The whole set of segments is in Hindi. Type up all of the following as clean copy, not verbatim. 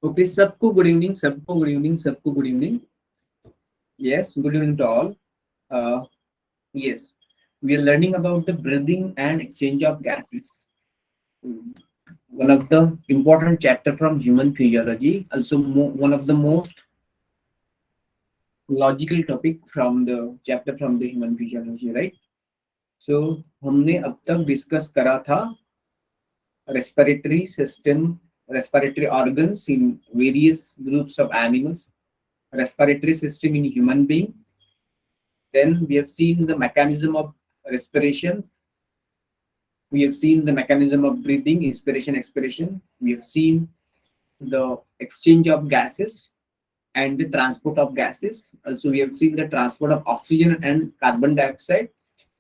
ओके, सबको गुड इवनिंग, सबको गुड इवनिंग, सबको good evening. Yes, good evening to all. Yes, we are learning about the breathing and exchange of gases. One of the important chapter from human physiology, also one of the most logical topic from the chapter from the human physiology, right? So हमने अब तक डिस्कस करा था respiratory system, respiratory organs in various groups of animals, respiratory system in human being. Then we have seen the mechanism of respiration. We have seen the mechanism of breathing, inspiration, expiration. We have seen the exchange of gases and the transport of gases. Also, we have seen the transport of oxygen and carbon dioxide,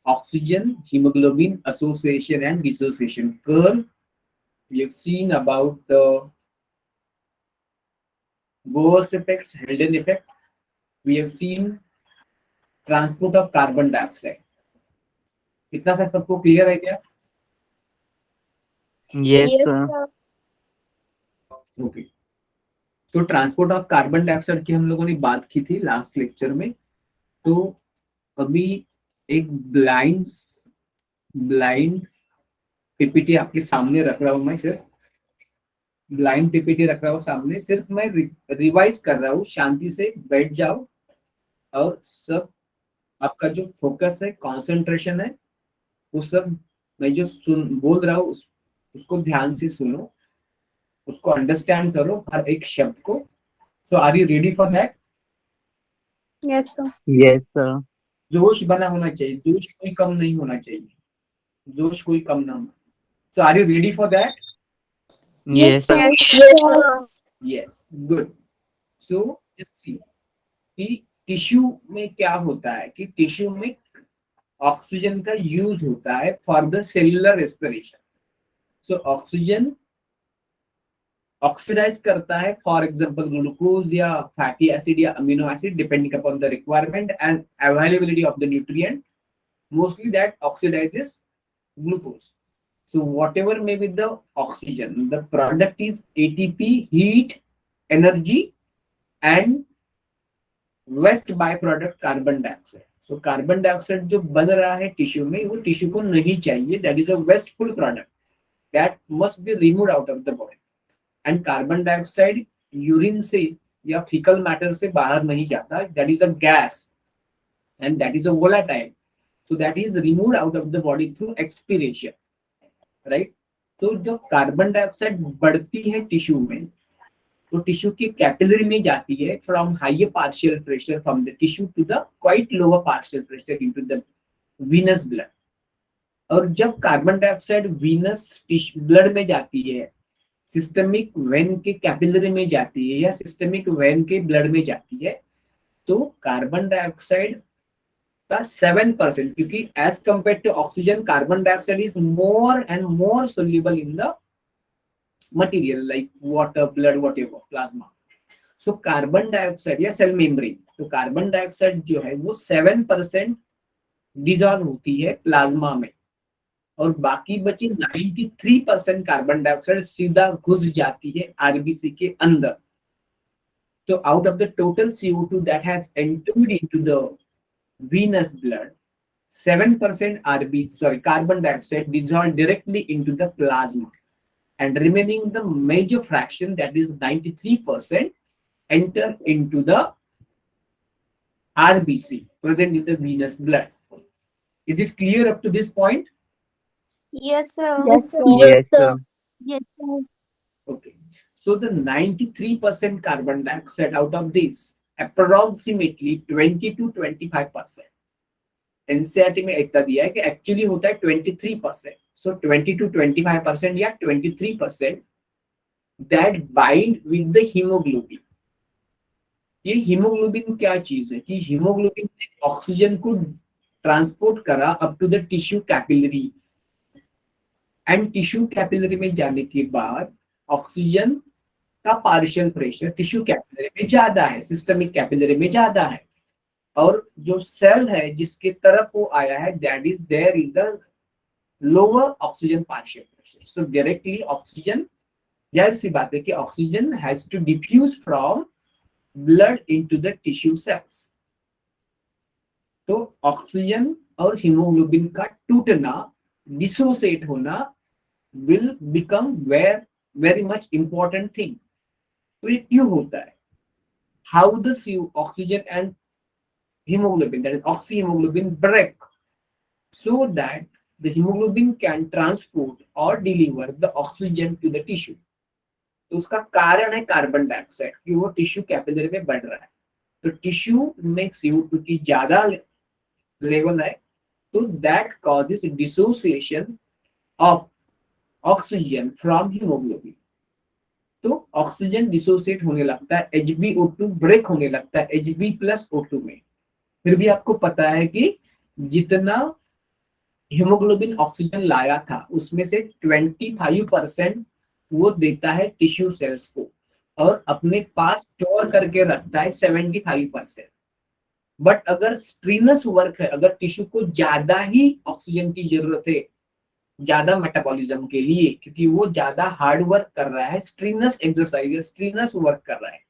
oxygen, hemoglobin, association and dissociation curve. We have seen about the Bose effects, Helden effect. We have seen transport of carbon dioxide. इतना तक सबको क्लियर है क्या? Yes, Yes, sir. sir. Okay, तो ट्रांसपोर्ट ऑफ कार्बन डाइऑक्साइड की हम लोगों ने बात की थी लास्ट लेक्चर में. तो अभी एक ब्लाइंड ब्लाइंड पीपीटी आपके सामने रख रहा हूं. मैं सिर्फ ब्लाइंड पीपीटी रख रहा हूँ सामने, सिर्फ मैं रिवाइज कर रहा हूँ. शांति से बैठ जाओ और सब आपका जो फोकस है, कंसंट्रेशन है, वो सब मैं जो बोल रहा हूँ उसको ध्यान से सुनो, उसको अंडरस्टैंड करो हर एक शब्द को. So are you ready for that? Yes, sir. Yes, sir. जोश बना होना चाहिए, जोश कोई कम नहीं होना चाहिए, जोश कोई कम ना हो. So are you ready for that? Yes, Yes, sir. sir. Yes, sir. Yes, good. So just see कि टिश्यू में क्या होता है, कि टिश्यू में ऑक्सीजन का यूज होता है for the cellular respiration. So oxygen oxidize करता है, फॉर एग्जांपल ग्लूकोज या फैटी एसिड या amino acid, depending upon the requirement and availability of the nutrient. Mostly that oxidizes glucose. So whatever may be the oxygen, the product is ATP, heat, energy, and waste byproduct carbon dioxide. So carbon dioxide जो बन रहा है टिश्यू में, वो टिश्यू को नहीं चाहिए. That is a wasteful product that must be removed out of the body. And carbon dioxide urine से या फीकल मैटर से बाहर नहीं जाता. That is a gas and that is a volatile. So that is removed out of the body through expiration. Right. तो जो कार्बन डाइऑक्साइड बढ़ती है टिश्यू में, तो टिश्यू की कैपिलरी में जाती है from higher partial pressure from the tissue to the quite lower partial pressure into the venous blood. और जब कार्बन डाइऑक्साइड वीनस ब्लड में जाती है, सिस्टमिक वेन के कैपिलरी में जाती है या सिस्टमिक वेन के ब्लड में जाती है, तो कार्बन डाइऑक्साइड का 7%, क्योंकि as compare to oxygen carbon dioxide is more and more soluble in the material like water, blood, whatever, plasma. So carbon dioxide या सेल मेम्ब्रेन, तो कार्बन डाइऑक्साइड जो है वो 7% डिजॉल्व होती है प्लाज्मा में, और बाकी बची 93% कार्बन डाइऑक्साइड सीधा घुस जाती है आरबीसी के अंदर. So out of the total CO2 that has entered into the venous blood, 7% carbon dioxide dissolved directly into the plasma, and remaining the major fraction, that is 93%, enter into the RBC present in the venous blood. Is it clear up to this point? Yes, sir. Yes, sir. Yes, sir. Yes, sir. Okay. So the 93% carbon dioxide, out of this, approximately 20 to 25%. NCERT में इतना दिया है कि एक्चुअली होता है 23%. सो 20 to 25% या 23% that bind with the haemoglobin. ये हीमोग्लोबिन क्या चीज है, कि हीमोग्लोबिन ने ऑक्सीजन को ट्रांसपोर्ट करा up to the tissue capillary, and tissue capillary में जाने के बाद ऑक्सीजन का पार्शियल प्रेशर टिश्यू कैपिलरी में ज्यादा है, सिस्टमिक कैपिलरी में ज्यादा है, और जो सेल है जिसके तरफ वो आया है, that is there is the lower oxygen partial pressure. So directly oxygen जाहिर सी बात है कि oxygen has to diffuse from blood into the tissue cells. तो ऑक्सीजन और हीमोग्लोबिन का टूटना, डिसोसिएट होना will become very much important thing। तो ये क्यों होता है? How does oxygen and hemoglobin, that is oxyhemoglobin, break so that the hemoglobin can transport or deliver the oxygen to the tissue? तो उसका कारण है कार्बन डाइऑक्साइड कि वो टिश्यू कैपिलरी में बढ़ रहा है। तो टिश्यू में CO2 की ज्यादा लेवल है, तो that causes dissociation of oxygen from haemoglobin. तो ऑक्सीजन डिसोसिएट होने लगता है, HbO2 ब्रेक होने लगता है Hb+O2 में। फिर भी आपको पता है कि जितना हीमोग्लोबिन ऑक्सीजन लाया था उसमें से 25% वो देता है टिश्यू सेल्स को और अपने पास स्टोर करके रखता है 75%। बट अगर स्ट्रीनस वर्क है, अगर टिश्यू को ज्यादा ही ऑक्सीजन की जरूरत है, ज्यादा मेटाबॉलिज्म के लिए, क्योंकि वो ज्यादा हार्ड वर्क कर रहा है, स्ट्रीनस एक्सरसाइज, स्ट्रीनस वर्क कर रहा है,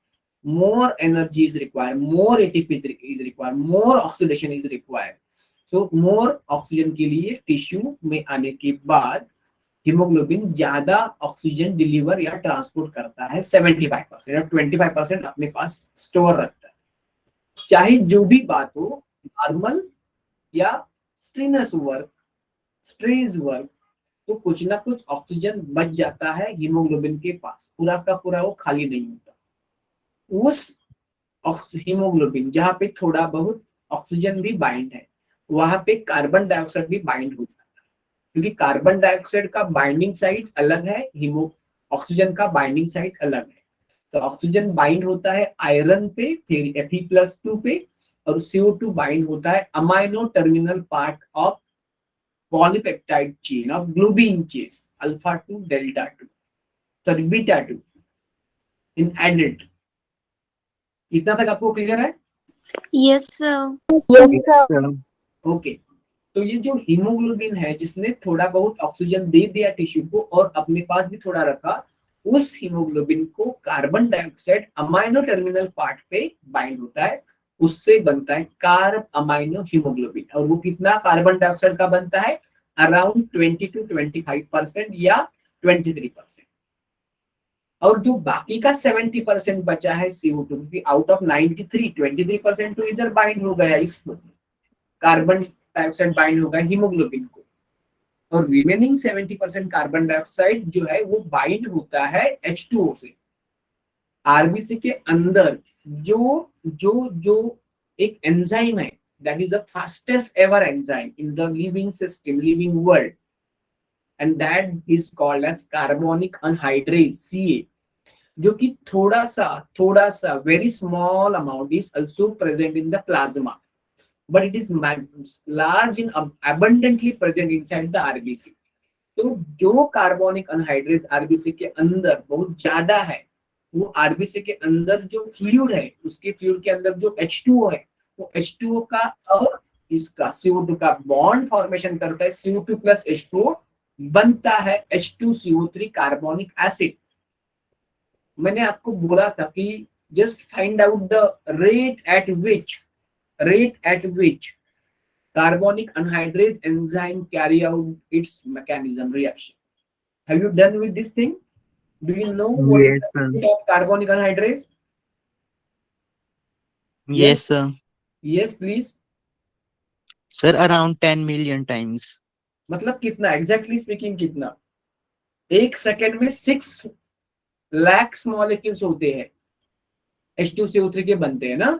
more energy is required, more ATP is required, more oxidation is required. So more oxygen के लिए टिश्यू में आने के बाद हीमोग्लोबिन ज्यादा ऑक्सीजन डिलीवर या ट्रांसपोर्ट करता है 75% और 25% अपने पास स्टोर रखता है। चाहे जो भी बात हो, नॉर्मल या स्ट्रीनस वर्क, स्ट्रेस वर्क, तो कुछ ना कुछ ऑक्सीजन बच जाता है हीमोग्लोबिन के पास, पूरा का पूरा वो खाली नहीं होता। उस हीमोग्लोबिन जहाँ पे थोड़ा बहुत ऑक्सीजन भी बाइंड है, वहां पे कार्बन डाइऑक्साइड भी बाइंड होता है, क्योंकि कार्बन डाइऑक्साइड का बाइंडिंग साइट अलग है, ऑक्सीजन का बाइंडिंग साइट अलग है। तो ऑक्सीजन बाइंड होता है आयरन पे, फिर Fe+2 पे, और CO2 बाइंड होता है amino terminal part of polypeptide chain of globin chain alpha 2 delta 2 sorry beta 2 in adult. इतना तक आपको क्लियर है? Yes, sir. Yes, sir. Okay. तो ये जो हीमोग्लोबिन है जिसने थोड़ा बहुत ऑक्सीजन दे दिया टिश्यू को और अपने पास भी थोड़ा रखा, उस हीमोग्लोबिन को carbon dioxide amino terminal part पे बाइंड होता है, उससे बनता है कार्ब अमाइनो हीमोग्लोबिन। और वो कितना कार्बन डाइऑक्साइड का बनता है? अराउंड 20 to 25% या 23%। और जो बाकी का 70% बचा है CO2, क्योंकि आउट ऑफ 93 23% तो इधर बाइंड हो गया, इसको कार्बन डाइऑक्साइड बाइंड होगा हीमोग्लोबिन को, और रिमेनिंग 70% कार्बन डाइऑक्साइड जो है वो बाइंड होता है H2O से। आरबीसी के अंदर जो जो जो एक एंजाइम है, that is the fastest ever enzyme in the living system, living world, and that is called as carbonic anhydrase CA, जो कि थोड़ा सा very small amount is also present in the plasma, but it is large in abundantly present inside the RBC। तो जो कार्बोनिक अनहाइड्रेज आरबीसी के अंदर बहुत ज्यादा है, वो आरबीसी के अंदर जो फ्लूइड है, उसके फ्लूइड के अंदर जो H2O है, वो H2O का और इसका CO2 का बॉन्ड फॉर्मेशन करता है, CO2 प्लस H2O बनता है H2CO3 कार्बोनिक एसिड। मैंने आपको बोला था कि just find out the rate at which carbonic anhydrase enzyme carry out its mechanism reaction. Have you done with this thing? Do you know what is Yes, the sir. rate of carbonic anhydrase? Yes, sir. Yes, please. Sir, around 10 million times. मतलब कितना एग्जैक्टली स्पीकिंग कितना? एक सेकेंड में 6 लाख मॉलिक्यूल्स होते हैं, H2CO3 के बनते हैं ना।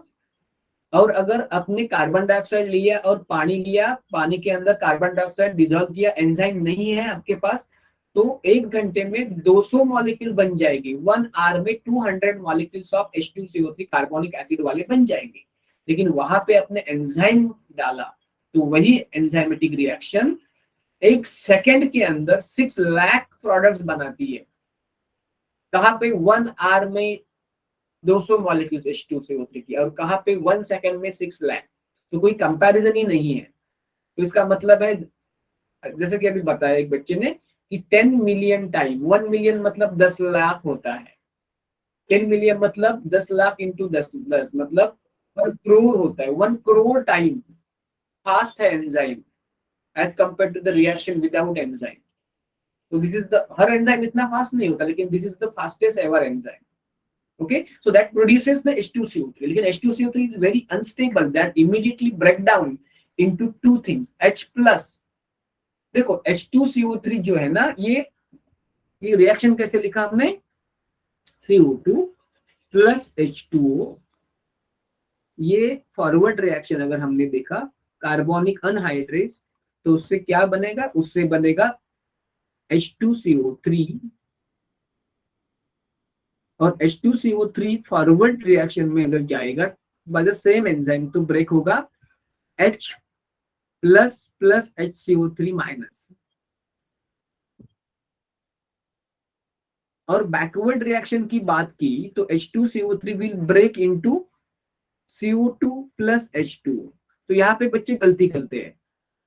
और अगर अपने कार्बन डाइऑक्साइड लिया और पानी लिया, पानी के अंदर कार्बन डाइऑक्साइड डिजोल्व किया, एंजाइम नहीं है आपके पास, तो 1 घंटे में 200 मॉलिक्यूल बन जाएगी। 1 आवर में 200 molecules of H2CO3 carbonic acid वाले बन जाएंगे। लेकिन वहां पे अपने एंजाइम डाला, तो वही एंजाइमेटिक रिएक्शन 1 सेकेंड के अंदर 6 लाख प्रोडक्ट्स बनाती है। कहाँ पे? 1 आवर में 200 मॉलिक्यूल्स H2CO3 की, और कहाँ पे 1 सेकेंड में 6 लाख। तो कोई कंपैरिजन ही नहीं है। तो इसका मतलब है, जैसे कि अभी बताया एक बच्चे ने, कि 10 मिलियन टाइम, 1 मिलियन मतलब 10 लाख होता है, 10 मिलियन मतलब 10 लाख इंटू 10 मतलब 1 करोड़ होता है, 1 करोड़ टाइम फास्ट है enzyme as compare to the reaction without enzyme. तो दिस इज द, हर एंजाइम इतना फास्ट नहीं होता, लेकिन this is the fastest ever enzyme. Okay, so that produces the H2CO3. लेकिन H2CO3 is very unstable, that immediately break down into two things, H plus। देखो H2CO3 जो है ना, ये रिएक्शन कैसे लिखा हमने, CO2 प्लस H2O। ये फॉरवर्ड रिएक्शन अगर हमने देखा कार्बोनिक अनहाइड्रेज, तो उससे क्या बनेगा, उससे बनेगा H2CO3, और H2CO3 फॉरवर्ड रिएक्शन में अगर जाएगा बाय द सेम एंजाइम तो ब्रेक होगा H plus plus HCO3 minus. और बैकवर्ड रिएक्शन की बात की तो H2CO3 will break into CO2 plus H2O। तो यहाँ पे बच्चे गलती करते हैं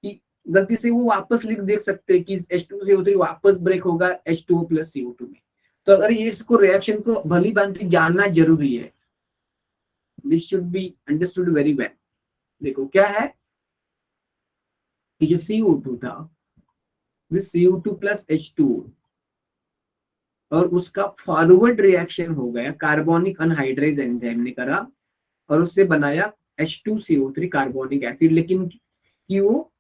कि गलती से वो वापस लिख देख सकते हैं कि H2CO3 वापस ब्रेक होगा H2O प्लस CO2 में। तो अगर ये इसको रिएक्शन को भली भांति जानना जरूरी है, this should be understood very well. देखो क्या है कि जो CO2 था, दिस CO2 प्लस H2O, और उसका फॉरवर्ड रिएक्शन हो गया कार्बोनिक अनहाइड्रेज एंजाइम ने करा और उससे बनाया H2CO3 कार्बोनिक एसिड, लेकिन कि वो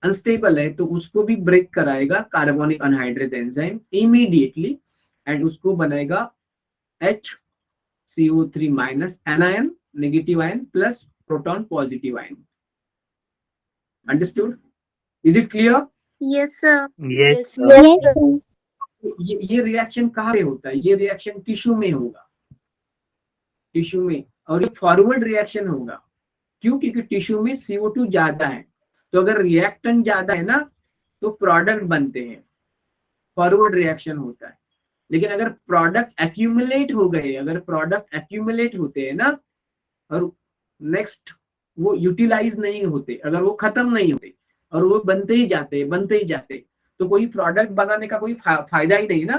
अनस्टेबल है तो उसको भी ब्रेक कराएगा carbonic anhydrase enzyme immediately, and उसको बनाएगा HCO3 minus anion negative ion plus proton positive ion. Understood? Is it clear? Yes, sir. Yes, Yes, sir. ये रिएक्शन कहाँ पे होता है, ये रिएक्शन टिश्यू में होगा, टिश्यू में, और ये फॉरवर्ड रिएक्शन होगा। क्यों? क्योंकि टिश्यू में CO2 ज्यादा है, तो अगर रिएक्टेंट ज्यादा है ना तो प्रोडक्ट बनते हैं, फॉरवर्ड रिएक्शन होता है। लेकिन अगर प्रोडक्ट एक्यूमुलेट हो गए, अगर प्रोडक्ट एक्यूमुलेट होते हैं ना और नेक्स्ट वो यूटिलाइज नहीं होते, अगर वो खत्म नहीं होते और वो बनते ही जाते तो कोई प्रोडक्ट बनाने का कोई फायदा ही नहीं ना।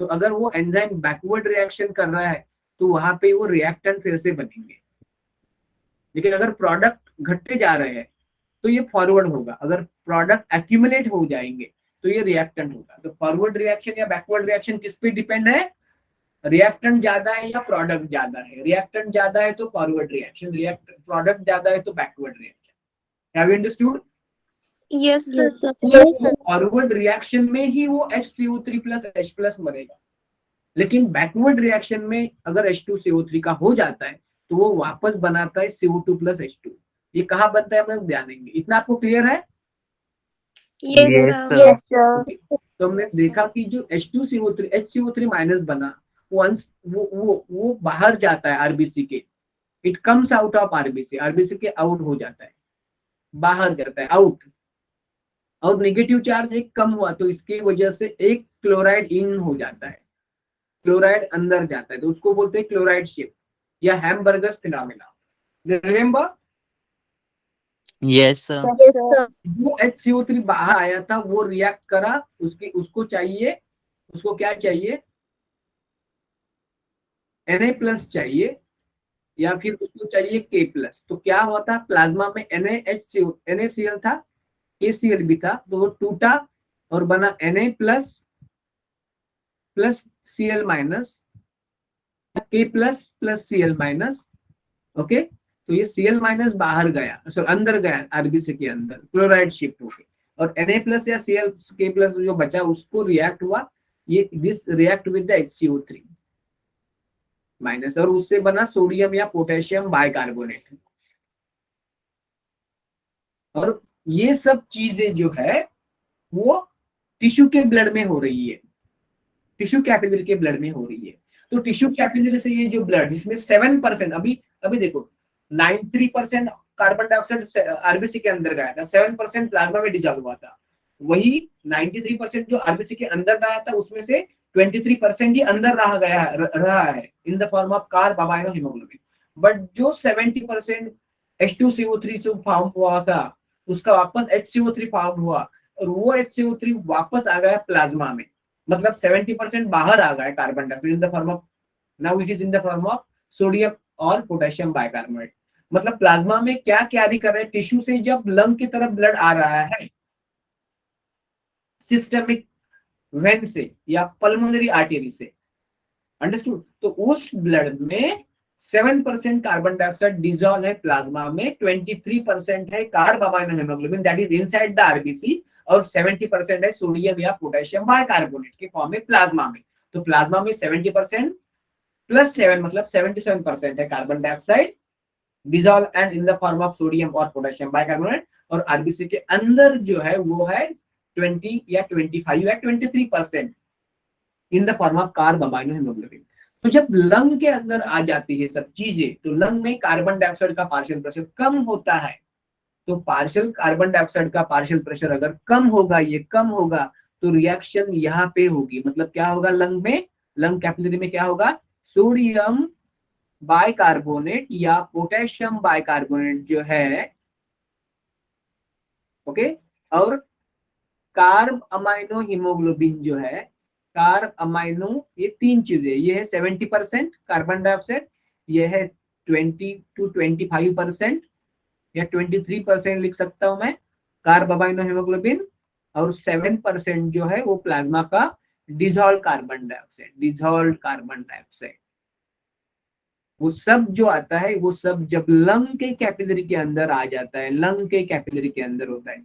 तो अगर वो एंजाइम बैकवर्ड रिएक्शन कर रहा है तो वहां पे वो रिएक्टेंट फिर से बनेंगे। लेकिन अगर प्रोडक्ट घटते जा रहे हैं तो ये फॉरवर्ड होगा, अगर प्रोडक्ट एक्यूमुलेट हो जाएंगे तो ये रिएक्टेंट होगा। तो फॉरवर्ड रिएक्शन या बैकवर्ड रिएक्शन किस पे डिपेंड है, रिएक्टेंट ज्यादा है या प्रोडक्ट ज्यादा है। रिएक्टेंट ज्यादा है तो फॉरवर्ड रिएक्शन, प्रोडक्ट ज्यादा है तो backward reaction. Have you understood? Yes, sir. Yes, sir. Forward reaction में ही वो HCO3 प्लस H प्लस बनेगा, लेकिन बैकवर्ड रिएक्शन में अगर H2CO3 का हो जाता है तो वो वापस बनाता है CO2 प्लस H2। ये कहाँ बनता है हम लोग ध्यान देंगे। इतना आपको क्लियर है? Yes, Yes, sir. sir. Yes, sir. तो हमने देखा कि जो H2CO3 HCO3 माइनस बना वो बाहर जाता है आरबीसी के, it comes out of RBC, RBC के आउट हो जाता है, बाहर जाता है, आउट। और नेगेटिव चार्ज एक कम हुआ तो इसकी वजह से एक क्लोराइड इन हो जाता है, क्लोराइड अंदर जाता है, तो उसको बोलते हैं क्लोराइड शिफ्ट या Hamburger's phenomena. Remember? Yes, sir. Yes, sir. जो HCO3 बाहर आया था वो रिएक्ट करा, उसको क्या चाहिए, Na प्लस चाहिए या फिर उसको चाहिए K प्लस। तो क्या हुआ था, प्लाज्मा में NaCl था, KCl भी था, तो वो टूटा और बना Na plus plus Cl minus, K plus plus Cl minus. Okay, तो ये Cl माइनस बाहर गया, सॉरी अंदर गया आरबीसी के अंदर, क्लोराइड शिफ्ट हो गई, और Na प्लस या Cl K प्लस जो बचा उसको रिएक्ट हुआ, ये this react with the HCO3 minus, और उससे बना सोडियम या पोटेशियम बाइकार्बोनेट। और ये सब चीजें जो है वो टिश्यू के ब्लड में हो रही है, टिश्यू कैपिलरी के ब्लड में हो रही है। तो टिश्यू कैपिलरी से ये जो ब्लड, इसमें 7% अभी देखो 93% कार्बन डाइऑक्साइड आरबीसी के अंदर गया था, 7% प्लाज्मा में डिजॉल्व हुआ था। वही 93% जो आरबीसी के अंदर गया था उसमें से 23% ही अंदर रहा है in the form of carb haemoglobin. But जो 70% H2CO3 से फॉर्म हुआ था उसका वापस HCO3 फॉर्म हुआ, और वो HCO3 वापस आ गया प्लाज्मा में, मतलब 70% बाहर आ गया carbon dioxide in the form of, now it is in the form of sodium और पोटेशियम बाइकार्बोनेट। मतलब प्लाज्मा में क्या कैरी कर रहा है, टिश्यू से जब लंग की तरफ ब्लड आ रहा है सिस्टमिक वेन से या पल्मोनरी आर्टरी से, अंडरस्टूड, तो उस ब्लड में 7% कार्बन डाइऑक्साइड डिजॉल्व है प्लाज्मा में, 23% है carb amino haemoglobin that is inside the RBC, और 70% है सोडियम या पोटेशियम बाइकार्बोनेट के फॉर्म में प्लाज्मा में। तो प्लाज्मा में 70% प्लस 7 मतलब 77% है carbon dioxide dissolve and in the form of sodium और पोटेशियम बाइकार्बोनेट, और आरबीसी के अंदर जो है वो है 20 या 25 या 23% in the form of carb amino haemoglobin. तो जब लंग के अंदर आ जाती है सब चीजें, तो लंग में कार्बन डाइऑक्साइड का पार्शियल प्रेशर कम होता है। तो पार्शियल कार्बन डाइऑक्साइड का पार्शियल प्रेशर अगर कम होगा, ये कम होगा, तो रिएक्शन यहाँ पे होगी। मतलब क्या होगा लंग में, लंग कैपिलरी में क्या होगा, सोडियम बाइकार्बोनेट या पोटेशियम बाइकार्बोनेट जो है, ओके, और कार्ब अमाइनो हीमोग्लोबिन जो है, कार्ब अमाइनो, ये तीन चीजें, ये है 70% कार्बन डाइऑक्साइड, ये है 20 to 25% या 23% लिख सकता हूं मैं कार्ब अमाइनो हीमोग्लोबिन, और 7% जो है वो प्लाज्मा का dissolve carbon dioxide, dissolve carbon dioxide. वो सब जो आता है वो सब जब लंग के कैपिलरी के अंदर आ जाता है, लंग के कैपिलरी के अंदर होता है,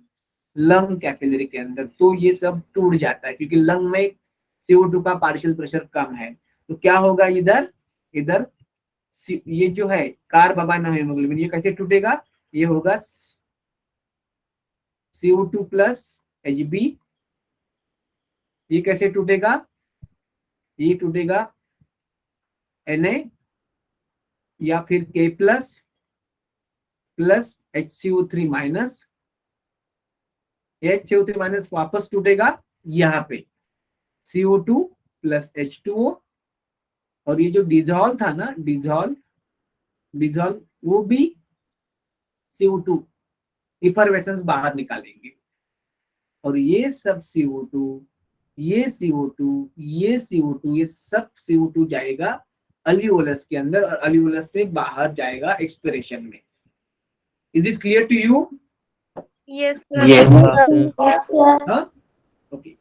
लंग कैपिलरी के अंदर, तो ये सब टूट जाता है क्योंकि लंग में CO2 का पार्शियल प्रेशर कम है। तो क्या होगा इधर, इधर ये जो है कार्ब अमाइनो हीमोग्लोबिन ये कैसे टूटेगा, ये होगा CO2 प्लस Hb, ये कैसे टूटेगा, ये टूटेगा Na या फिर K plus plus HCO3 minus, HCO3 minus वापस टूटेगा यहाँ पे CO2 प्लस H2O, और ये जो डिजॉल्व था ना, डिजॉल्व वो भी CO2 इफरवेसेंस बाहर निकालेंगे, और ये सब CO2, ये CO2, ये CO2, ये सब CO2 जाएगा अल्यूलस के अंदर, और अल्यूलस से बाहर जाएगा एक्सपिरेशन में। Is it clear to you? Yes, Yes, sir. sir. Okay.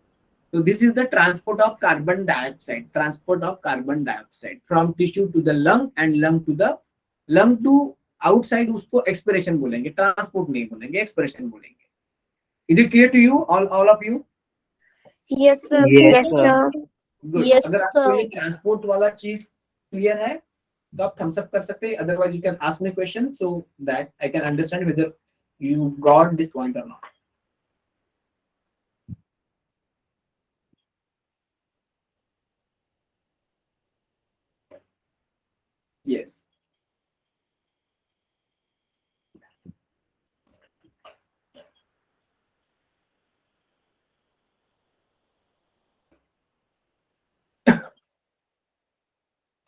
So this is the transport of carbon dioxide, transport of carbon dioxide from tissue to the lung and lung to outside, उसको expiration बोलेंगे, transport नहीं बोलेंगे, expiration बोलेंगे। Is it clear to you, all of you? Yes, sir. Yes, sir. Good. Yes, अगर आपको ये sir. transport वाला चीज क्लियर है तो आप thumbs up कर सकते हैं, otherwise you can ask me question so that I can understand whether you got this point or not. Yes.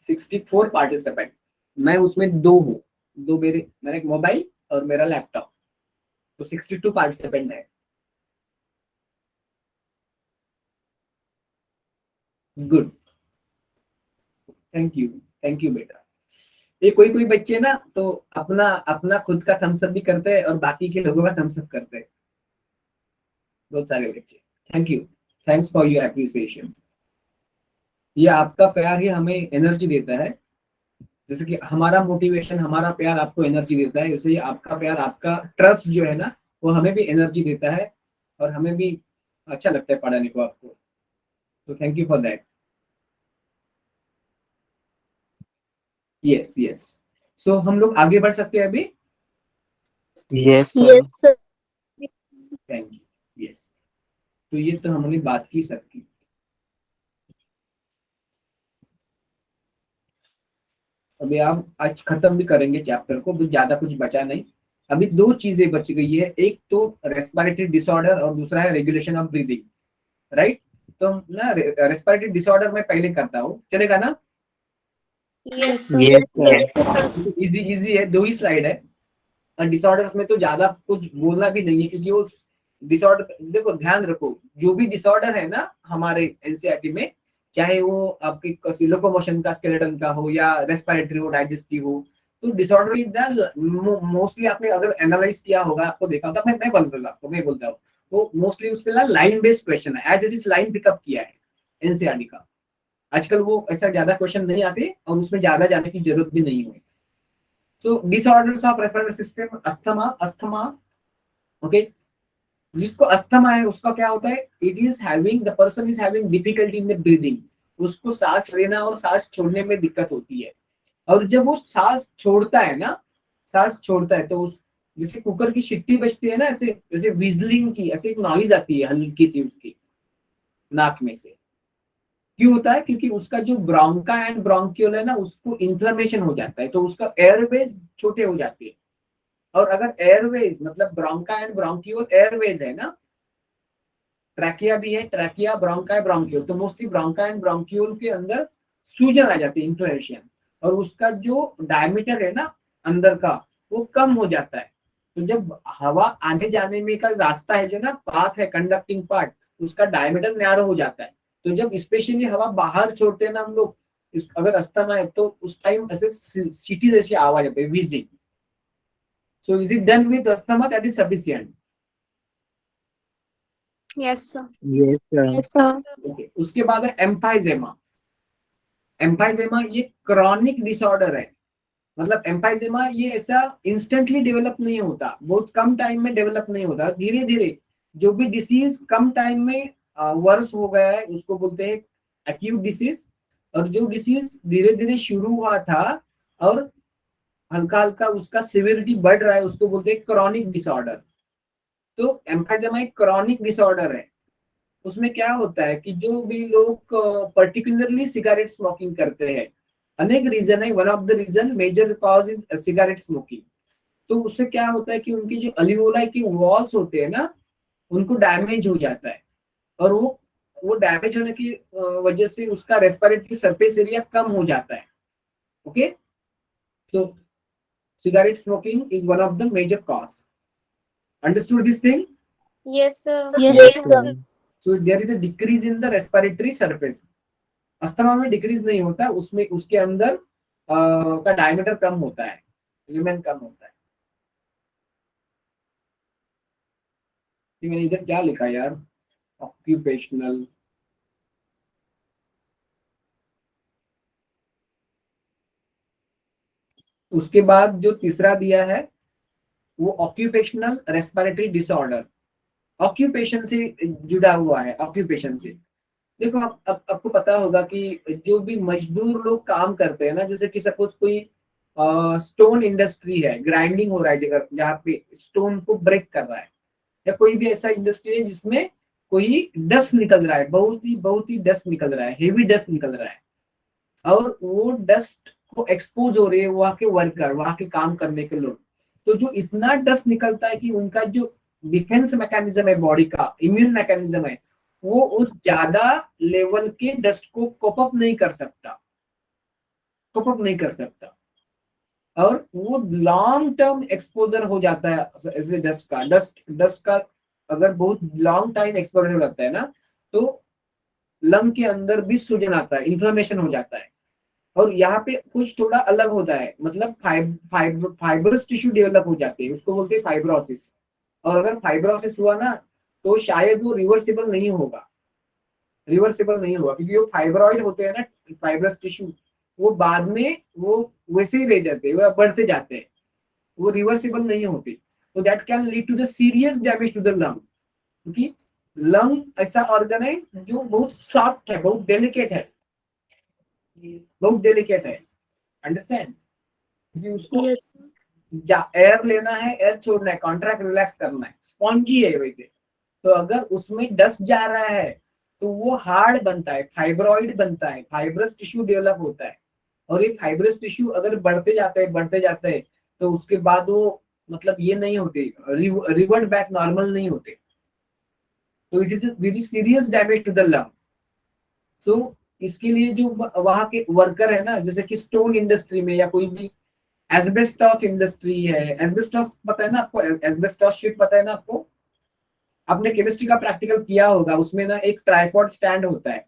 $64 participant, मैं उसमें दो हूँ, दो मेरा एक मोबाइल और मेरा लैपटॉप, तो 62 पार्टिसिपेंट है। गुड, थैंक यू बेटा। ये कोई बच्चे ना तो अपना अपना खुद का थम्स अप भी करते हैं और बाकी के लोगों का थम्स अप करते हैं, बहुत सारे बच्चे। Thank you, thanks for your appreciation. ये आपका प्यार ही हमें एनर्जी देता है, जैसे कि हमारा मोटिवेशन, हमारा प्यार आपको एनर्जी देता है, जैसे आपका प्यार, आपका ट्रस्ट जो है ना, वो हमें भी एनर्जी देता है और हमें भी अच्छा लगता है पढ़ाने को आपको। तो thank you for that. Yes yes, so हम लोग आगे बढ़ सकते हैं अभी। Yes, sir. Yes, sir. Thank you. Yes, तो ये तो हमने बात की सबकी। अभी आप आज खत्म भी करेंगे चैप्टर को, ज्यादा कुछ बचा नहीं। अभी दो चीजें बच गई है, एक तो रेस्पिरेटरी डिसऑर्डर और दूसरा है रेगुलेशन ऑफ ब्रीदिंग, राइट? तो ना रेस्पिरेटरी डिसऑर्डर में पहले करता हूँ, चलेगा ना? Yes, sir. Yes, sir. Easy है, दो ही स्लाइड है, और डिसऑर्डर्स में तो ज्यादा कुछ बोलना भी नहीं है क्योंकि वो डिसऑर्डर, देखो ध्यान रखो, जो भी डिसऑर्डर है ना हमारे एनसीईआरटी में, चाहे वो आपके लोकोमोशन का, स्केलेटन का हो, या रेस्पिरेटरी हो, डाइजेस्टिव हो, तो डिसऑर्डर इज द मोस्टली आपने अगर एनालाइज किया होगा, आपको देखा होगा, मैं बोलता हूँ वो मोस्टली उस पे लाइन बेस्ड क्वेश्चन है, as it is line pickup किया है एनसीईआरटी का। आजकल वो ऐसा ज्यादा क्वेश्चन नहीं आते और उसमें ज्यादा जाने की जरूरत भी नहीं हुई। So disorders of respiratory system, asthma, okay. जिसको अस्थमा है उसका क्या होता है, it is having, the person is having difficulty in the breathing, उसको सांस लेना और सांस छोड़ने में दिक्कत होती है। और जब वो सांस छोड़ता है ना, सांस छोड़ता है तो उस, जैसे कुकर की शिट्टी बजती है ना, ऐसे जैसे विजलिंग की ऐसे एक नॉइज आती है हल्की सी उसकी नाक में से। क्यों होता है, क्योंकि उसका जो ब्रोंका एंड ब्रोंकियोल है ना, उसको इन्फ्लेमेशन हो जाता है, तो उसका एयरवेज छोटे हो जाते हैं। और अगर एयरवेज मतलब ब्रोंका एंड ब्रोंकियोल एयरवेज है ना, ट्रैकिया भी है, ट्रैकिया, ब्रोंका, ब्रोंकियोल, तो मोस्टली ब्रोंका एंड ब्रोंकियोल के अंदर सूजन आ जाती है, इन्फ्लेमेशन, और उसका जो डायमीटर है ना अंदर का, वो कम हो जाता है। तो जब हवा आने जाने में का रास्ता है जो ना, पाथ है, कंडक्टिंग पार्ट, उसका डायमीटर नैरो हो जाता है। तो जब स्पेशली हवा बाहर छोड़ते हैं ना हम लोग, अगर अस्थमा है तो उस टाइम ऐसे सीटी जैसी आवाज आती है, wheezing. So is it done with asthma, that is sufficient. Yes, sir. Yes, sir. Yes, sir. Okay, उसके बाद है एम्फाइजेमा। एम्फाइजेमा ये क्रॉनिक डिसऑर्डर है, मतलब एम्फाइजेमा ये ऐसा इंस्टेंटली डेवलप नहीं होता, बहुत कम टाइम में डेवलप नहीं होता, धीरे धीरे जो भी डिसीज कम टाइम में वर्स हो गया है उसको बोलते हैं एक्यूट डिसीज। और जो डिसीज धीरे धीरे शुरू हुआ था और हल्का हल्का उसका सिवियरिटी बढ़ रहा है, उसको बोलते हैं क्रॉनिक डिसऑर्डर। तो एम्फाइजेमा एक क्रॉनिक डिसऑर्डर है। उसमें क्या होता है कि जो भी लोग पर्टिकुलरली सिगरेट स्मोकिंग करते हैं, अनेक रीजन है, one of the reason major cause is cigarette smoking. तो उससे क्या होता है कि उनकी जो अल्वियोलाई की वॉल्स होते हैं ना, उनको डैमेज हो जाता है, और वो डैमेज होने की वजह से उसका रेस्पिरेटरी सरफेस एरिया कम हो जाता है। Okay, so cigarette smoking is one of the major cause. Understood this thing? Yes, sir. Yes, sir. So there is a decrease in the respiratory surface. Asthma में डिक्रीज नहीं होता, उसमें उसके अंदर का डायमीटर कम होता है, ल्यूमेन कम होता है। मैंने इधर क्या लिखा यार, ऑक्यूपेशनल, उसके बाद जो तीसरा दिया है वो ऑक्यूपेशनल रेस्पिरेटरी डिसऑर्डर, ऑक्यूपेशन से जुड़ा हुआ है, ऑक्यूपेशन से। देखो आपको पता होगा कि जो भी मजदूर लोग काम करते हैं ना, जैसे कि सपोज कोई स्टोन इंडस्ट्री है, ग्राइंडिंग हो रहा है जगह जहाँ पे स्टोन को ब्रेक कर रहा है, या कोई भी ऐसा इंडस्ट्री है जिसमें कोई डस्ट निकल रहा है, बहुत ही डस्ट निकल रहा है, हेवी डस्ट निकल रहा है, और वो डस्ट को एक्सपोज हो रहे हैं वहां के वर्कर, वहां के काम करने के लोग। तो जो इतना डस्ट निकलता है कि उनका जो डिफेंस मैकेनिज्म है, बॉडी का इम्यून मैकेनिज्म है, वो उस ज्यादा लेवल के डस्ट को कोप अप नहीं कर सकता, कोप अप नहीं कर सकता, और वो लॉन्ग टर्म एक्सपोजर हो जाता है ऐसे डस्ट का अगर बहुत लॉन्ग टाइम एक्सपोजर रहता है ना, तो लंग के अंदर भी सूजन आता है, इन्फ्लेमेशन हो जाता है। और यहाँ पे कुछ थोड़ा अलग होता है, मतलब फाइब्रस टिश्यू डेवलप हो जाते हैं, उसको बोलते हैं फाइब्रोसिस। और अगर फाइब्रोसिस हुआ ना, तो शायद वो रिवर्सिबल नहीं होगा, क्योंकि वो फाइब्रॉइड होते हैं ना, फाइब्रस टिश्यू, वो बाद में वो वैसे ही रह जाते हैं, वो बढ़ते जाते हैं, वो रिवर्सिबल नहीं होते। तो that can lead to the serious damage to the lung, क्योंकि लंग ऐसा ऑर्गन है जो बहुत सॉफ्ट है, बहुत डेलिकेट है, अंडरस्टैंड? क्योंकि उसको Yes, एयर लेना है, एयर छोड़ना है, कॉन्ट्रैक्ट रिलैक्स करना है, स्पॉन्जी है वैसे। तो अगर उसमें डस्ट जा रहा है तो वो हार्ड बनता है, फाइब्रॉइड बनता है, फाइब्रस टिश्यू डेवलप होता है, और ये फाइब्रस टिश्यू अगर बढ़ते जाते हैं तो उसके बाद वो मतलब ये नहीं होते, रिवर्ट बैक नॉर्मल नहीं होते। तो it is very serious damage to the lung. So इसके लिए जो वहां के वर्कर है ना, जैसे कि स्टोन इंडस्ट्री में या कोई भी एस्बेस्टॉस इंडस्ट्री है, एस्बेस्टॉस पता है ना आपको, एस्बेस्टॉस शीट पता है ना आपको? आपने केमिस्ट्री का प्रैक्टिकल किया होगा, उसमें ना एक ट्राइपॉड स्टैंड होता है,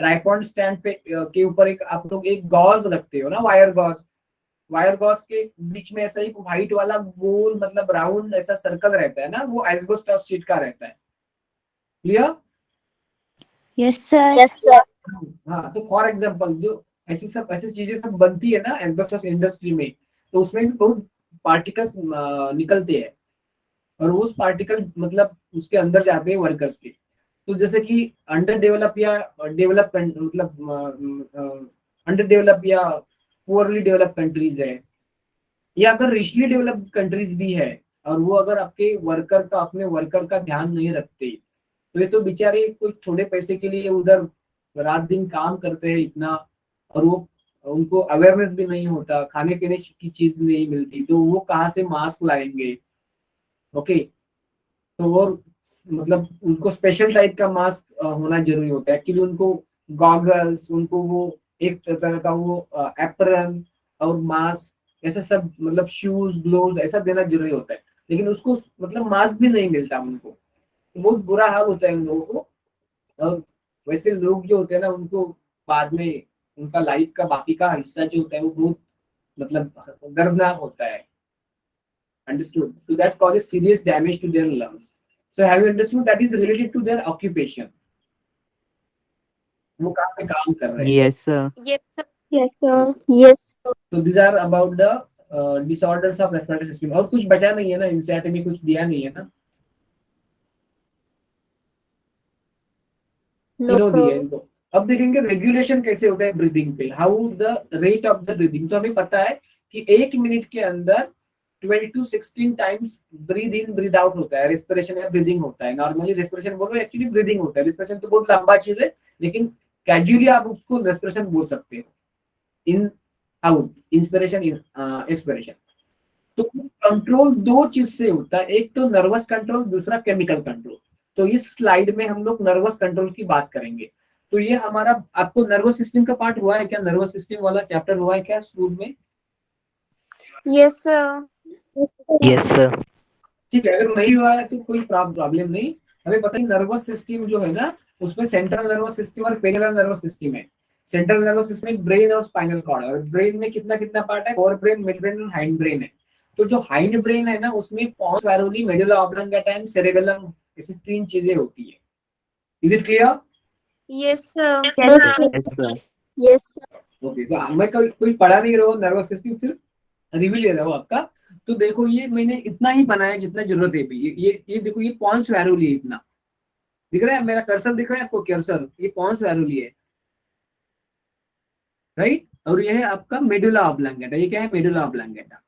ट्राइपॉड स्टैंड पे के ऊपर एक आप लोग एक गॉज रखते हो ना, वायर गॉज, वायर गॉज के बीच में ऐसा एक व्हाइट वाला गोल मतलब राउंड ऐसा सर्कल रहता है ना, वो एस्बेस्टॉस शीट का रहता है। Clear? Yes, sir. Yes, sir. हाँ, तो फॉर एग्जांपल जो ऐसी चीजें सब बनती है ना एस्बेस्टॉस इंडस्ट्री में, तो उसमें भी बहुत पार्टिकल्स निकलते हैं, और वो पार्टिकल मतलब उसके अंदर जाते हैं वर्कर्स के। तो जैसे कि अंडर डेवलप या डेवलप मतलब अंडर डेवलप या पुअरली डेवलप कंट्रीज है, या अगर रिचली डेवलप्ड कंट्रीज भी है, और वो अगर अपने वर्कर का ध्यान नहीं रखते, तो ये तो बेचारे कुछ थोड़े पैसे के लिए उधर रात दिन काम करते हैं इतना, और वो उनको अवेयरनेस भी नहीं होता, खाने पीने की चीज नहीं मिलती, तो वो कहाँ से मास्क लाएंगे? ओके, तो और मतलब उनको स्पेशल टाइप का मास्क होना जरूरी होता है एक्चुअली, उनको गॉगल्स, उनको वो एक तरह का वो एप्रन और मास्क ऐसा सब मतलब शूज ग्लोव्स ऐसा देना जरूरी होता है, लेकिन उसको मतलब मास्क भी नहीं मिलता उनको, तो बहुत बुरा हाल होता है उन लोगों को। और वैसे लोग जो होते हैं ना, उनको बाद में उनका लाइफ का बाकी का हिस्सा जो होता है वो बहुत मतलब दर्दनाक होता है। Understood? So that causes serious damage to their lungs. So have you understood that is related to their occupation? वो कहाँ पे काम कर रहे हैं? Yes, sir. Yes, sir. Yes, sir. Yes, sir. So these are about the disorders of respiratory system. और कुछ बचा नहीं है ना, इंसेट में कुछ दिया नहीं है ना, No, तीनों दिए sir. इनको। अब देखेंगे रेगुलेशन कैसे होता है ब्रीदिंग पे, how the rate of the breathing. तो हमें पता है कि 1 मिनट के अंदर 12 to 16 times breathe in breathe out होता है, रेस्पिरेशन या ब्रीदिंग होता है। नॉर्मली रेस्पिरेशन बोलो, एक्चुअली ब्रीदिंग होता है। रेस्पिरेशन तो बहुत लंबा चीज है, लेकिन कैजुअली आप उसको रेस्पिरेशन बोल सकते हो, in out, inspiration in expiration. तो कंट्रोल दो चीज से होता है, एक तो नर्वस कंट्रोल, दूसरा केमिकल कंट्रोल। तो इस स्लाइड में हम लोग नर्वस कंट्रोल की बात करेंगे। तो ये हमारा, आपको नर्वस सिस्टम का पार्ट हुआ है क्या? नर्वस सिस्टम वाला चैप्टर हुआ है क्या स्कूल में? Yes, sir. Yes, sir. ठीक है, अगर नहीं हुआ है तो कोई प्रॉब्लम नहीं। हमें पता है नर्वस सिस्टम जो है ना, उसमें सेंट्रल नर्वस सिस्टम और पेरिफेरल नर्वस सिस्टम है। सेंट्रल नर्वस सिस्टम में ब्रेन और स्पाइनल कॉर्ड है, और ब्रेन में कितना कितना पार्ट है? फोर ब्रेन, मिड ब्रेन और हाइंड ब्रेन है। तो जो हाइंड ब्रेन है ना, उसमें pons varolii, medulla oblongata and cerebellum, ऐसी 3 चीजें होती है। Is it clear? Yes, sir. Yes, sir. Yes, sir. Yes, sir. Okay, तो मैं कोई पढ़ा नहीं रहा हूँ नर्वस सिस्टम, सिर्फ रिव्यू ले रहा हूँ आपका। तो देखो, ये मैंने इतना ही बनाया जितना जरूरत है। ये देखो, ये पॉन्स वैरोली है, इतना दिख रहा है? मेरा कर्सर दिख रहा है आपको? कर्सर, ये पॉन्स वैरोली है, राइट? और ये है आपका मेडुला ऑब्लांगेटा। ये क्या है? Medulla oblongata.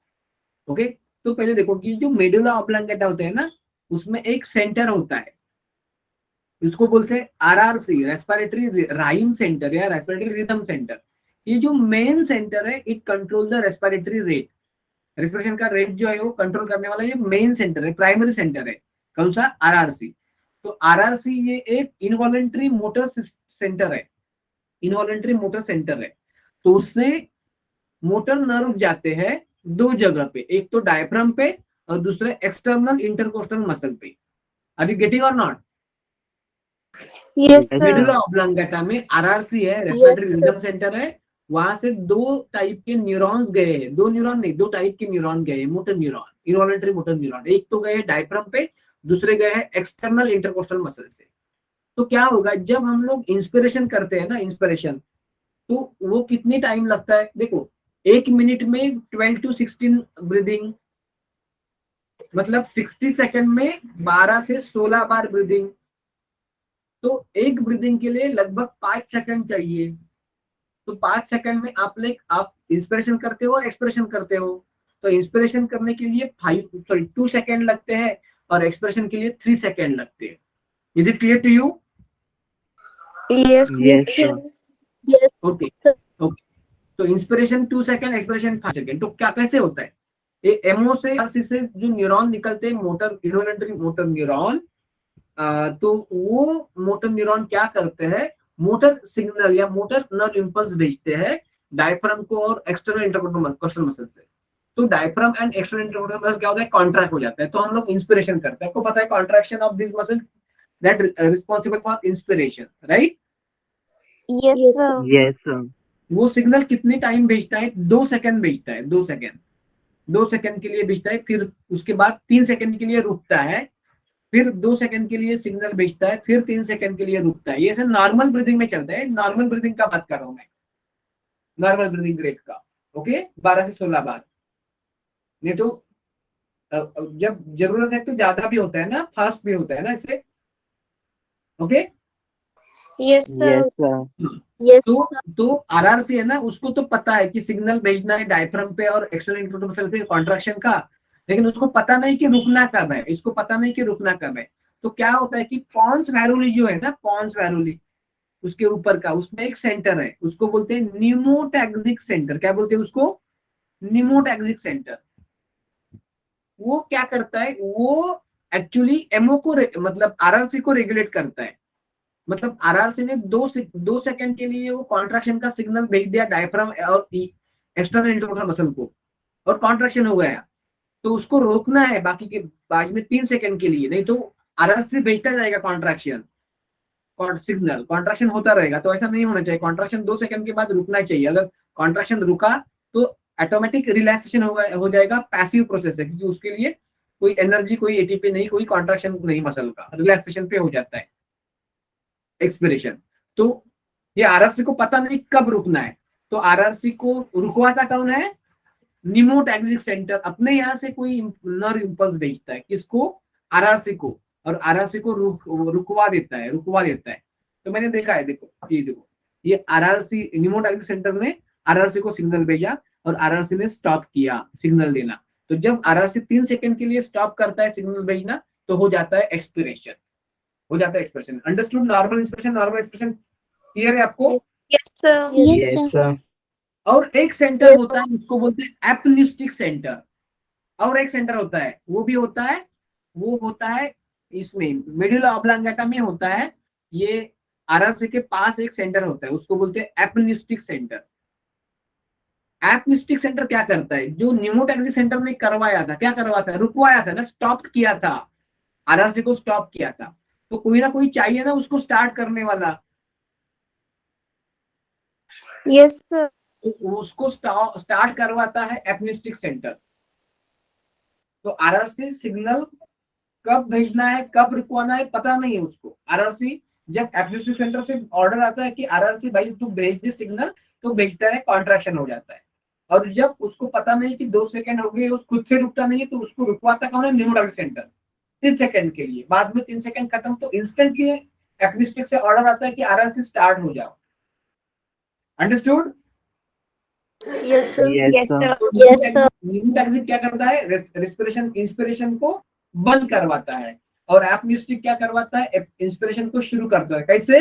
ओके, तो पहले देखो कि जो मेडुला ऑब्लांगेटा होता है ना, उसमें एक सेंटर होता है, इसको बोलते हैं आरआरसी, रेस्पिरेटरी राइम सेंटर या रेस्पिरेटरी रिदम सेंटर। ये जो मेन सेंटर है, it control the respiratory rate. Respiration का रेट जो है वो कंट्रोल करने वाला ये मेन सेंटर है, प्राइमरी सेंटर है। कौन सा? आरआरसी। तो आरआरसी ये एक इनवॉलेंट्री मोटर सेंटर है, इनवॉलेंट्री मोटर सेंटर है। तो उससे मोटर नर्व जाते हैं 2 जगह पे, एक तो डायफ्राम पे और दूसरे एक्सटर्नल इंटरकोस्टल मसल पे। आर यू गेटिंग और not? Yes, Yes, sir. Medulla oblongata में आरआरसी है, Yes, respiratory sir. Rhythm centre है। वहां से 2 टाइप के न्यूरॉन्स गए हैं, 2 न्यूरॉन नहीं, 2 टाइप के न्यूरॉन गए हैं, motor neuron, involuntary motor neuron. एक तो गए हैं डायफ्राम पे, दूसरे गए हैं एक्सटर्नल इंटरकोस्टल मसल से। तो क्या होगा जब हम लोग इंस्पिरेशन करते हैं ना, इंस्पिरेशन, तो वो कितनी टाइम लगता है? देखो, 1 मिनट में 12 to 16 ब्रीदिंग, मतलब 60 सेकंड में 12 से 16 बार ब्रीदिंग। तो एक ब्रीदिंग के लिए लगभग 5 सेकंड चाहिए। तो 5 सेकंड में आप इंस्पिरेशन करते हो और एक्सप्रेशन करते हो। तो इंस्पिरेशन करने के लिए 2 सेकंड लगते हैं, और एक्सप्रेशन के लिए 3 सेकंड लगते हैं। Is it clear to you? Yes, Yes, sir. yes, okay sir. Okay. तो इंस्पिरेशन 2 सेकंड, एक्सप्रेशन 5 सेकंड। तो क्या कैसे होता है? ये एमओ से जो न्यूरॉन निकलते हैं, मोटर इनवॉलेंट्री मोटर न्यूरॉन, तो वो मोटर न्यूरॉन क्या करते हैं? मोटर सिग्नल या मोटर नर्व इंपल्स भेजते हैं डायफ्राम को और एक्सटर्नल इंटरकोस्टल मसल से। तो diaphragm and external intercostal muscle क्या होता है, कॉन्ट्रैक्ट हो जाता है, तो हम लोग इंस्पिरेशन करते हैं। आपको पता है contraction of this muscle that responsible for inspiration, right? Yes, sir. Yes, sir. वो सिग्नल कितने टाइम भेजता है, 2 सेकंड भेजता है, 2 सेकंड, 2 सेकंड के लिए भेजता है, फिर उसके बाद 3 सेकंड के लिए रुकता है, फिर 2 सेकंड के लिए सिग्नल भेजता है, फिर 3 सेकंड के लिए रुकता है। ये ऐसे नॉर्मल ब्रीदिंग में चलता है, नॉर्मल ब्रीदिंग का बात कर रहा हूं मैं, नॉर्मल ब्रीदिंग रेट का। ओके, 12 से 16 बार। नहीं तो जब जरूरत है तो ज्यादा भी होता है ना, फास्ट भी होता है ना इससे। Okay, Yes, sir. Yes, sir. Yes, तो आरआरसी है ना, उसको तो पता है कि सिग्नल भेजना है डायफ्राम पे और एक्सटर्नल इंटरकोस्टल मसल पे कॉन्ट्रैक्शन का, लेकिन उसको पता नहीं कि रुकना कब है, इसको पता नहीं कि रुकना कब है। तो क्या होता है कि पॉन्स वैरुली जो है ना, पॉन्स वैरुली उसके ऊपर का, उसमें एक सेंटर है, उसको बोलते हैं निमोटैक्सिक सेंटर। क्या बोलते हैं उसको? निमोटैक्सिक सेंटर। वो क्या करता है, वो एक्चुअली एमओ को मतलब आरआरसी को रेगुलेट करता है। मतलब आरआरसी ने 2 सेकंड के लिए वो कॉन्ट्रैक्शन का सिग्नल भेज दिया डायफ्राम और एक्सटर्नल इंटरकोस्टल मसल को, और कॉन्ट्रैक्शन हो गया, तो उसको रोकना है बाकी के बाद में 3 सेकंड के लिए, नहीं तो आरआरसी भेजता जाएगा कॉन्ट्रैक्शन, सिग्नल कॉन्ट्रैक्शन होता रहेगा। तो ऐसा नहीं होना चाहिए, कॉन्ट्रैक्शन 2 सेकंड के बाद रुकना चाहिए। अगर कॉन्ट्रैक्शन रुका तो ऑटोमेटिक रिलैक्सेशन हो जाएगा, पैसिव प्रोसेस है, क्योंकि उसके लिए कोई एनर्जी, कोई एटीपी नहीं, कोई कॉन्ट्रैक्शन नहीं, मसल का रिलैक्सेशन पे हो जाता है एक्सपिरेशन। तो ये आरआरसी को पता नहीं कब रुकना है, तो आरआरसी को रुकवाता कौन है? निमोटैक्सिक सेंटर अपने यहाँ से कोई नर्व इंपल्स भेजता है, किसको? आरआरसी को, और आरआरसी को रुकवा देता है, रुकवा देता है। तो मैंने देखा है, देखो ये देखो, ये आरआरसी निमोटैक्सिक सेंटर ने आरआरसी को सिग्नल भेजा और आरआरसी ने स्टॉप किया सिग्नल देना। तो जब आरआरसी 3 सेकंड के लिए स्टॉप करता है सिग्नल भेजना, तो हो जाता है एक्सपिरेशन, हो जाता है expression. Understood? Normal inspiration, normal expression clear है आपको? Yes, sir. Yes, Yes, sir. sir. और एक सेंटर Yes, होता है, उसको बोलते हैं एपनिस्टिक सेंटर। और एक सेंटर होता है, वो भी होता है, वो होता है इसमें मेडुला ऑब्लांगेटा में होता है। ये आरआरसी के पास एक सेंटर होता है, उसको बोलते हैं एपनिस्टिक सेंटर। एपनिस्टिक सेंटर क्या करता है? जो निमोटैक्सिक सेंटर ने करवाया था, क्या करवाता है? रुकवाया था ना, स्टॉप किया था, आरआरसी को स्टॉप किया था। तो कोई ना कोई चाहिए ना उसको स्टार्ट करने वाला, Yes, sir. तो उसको स्टार्ट करवाता है एपनिस्टिक सेंटर। तो आरआरसी सिग्नल कब भेजना है, कब रुकवाना है, पता नहीं है उसको। आरआरसी जब एपनिस्टिक सेंटर से ऑर्डर आता है कि आरआरसी भाई तू भेज दे सिग्नल, तो भेजता है, कॉन्ट्रैक्शन हो जाता है। और जब उसको पता नहीं कि 2 सेकंड हो गए, उस खुद से रुकता नहीं है, तो उसको रुकवाता कौन है? निमोटैक्सिक सेंटर, 3 सेकंड के लिए। बाद में 3 सेकंड खत्म तो इंस्टेंटली एपनिस्टिक से ऑर्डर आता है कि आरआरसी स्टार्ट हो जाओ। Understood? Yes, sir. Yes, Yes, sir. sir. तो Yes, sir. निमोटैक्सिक क्या करता है? रेस्पिरेशन, इंस्पिरेशन को बंद करवाता है, और एपनिस्टिक क्या करवाता है? इंस्पिरेशन को शुरू करता है। कैसे?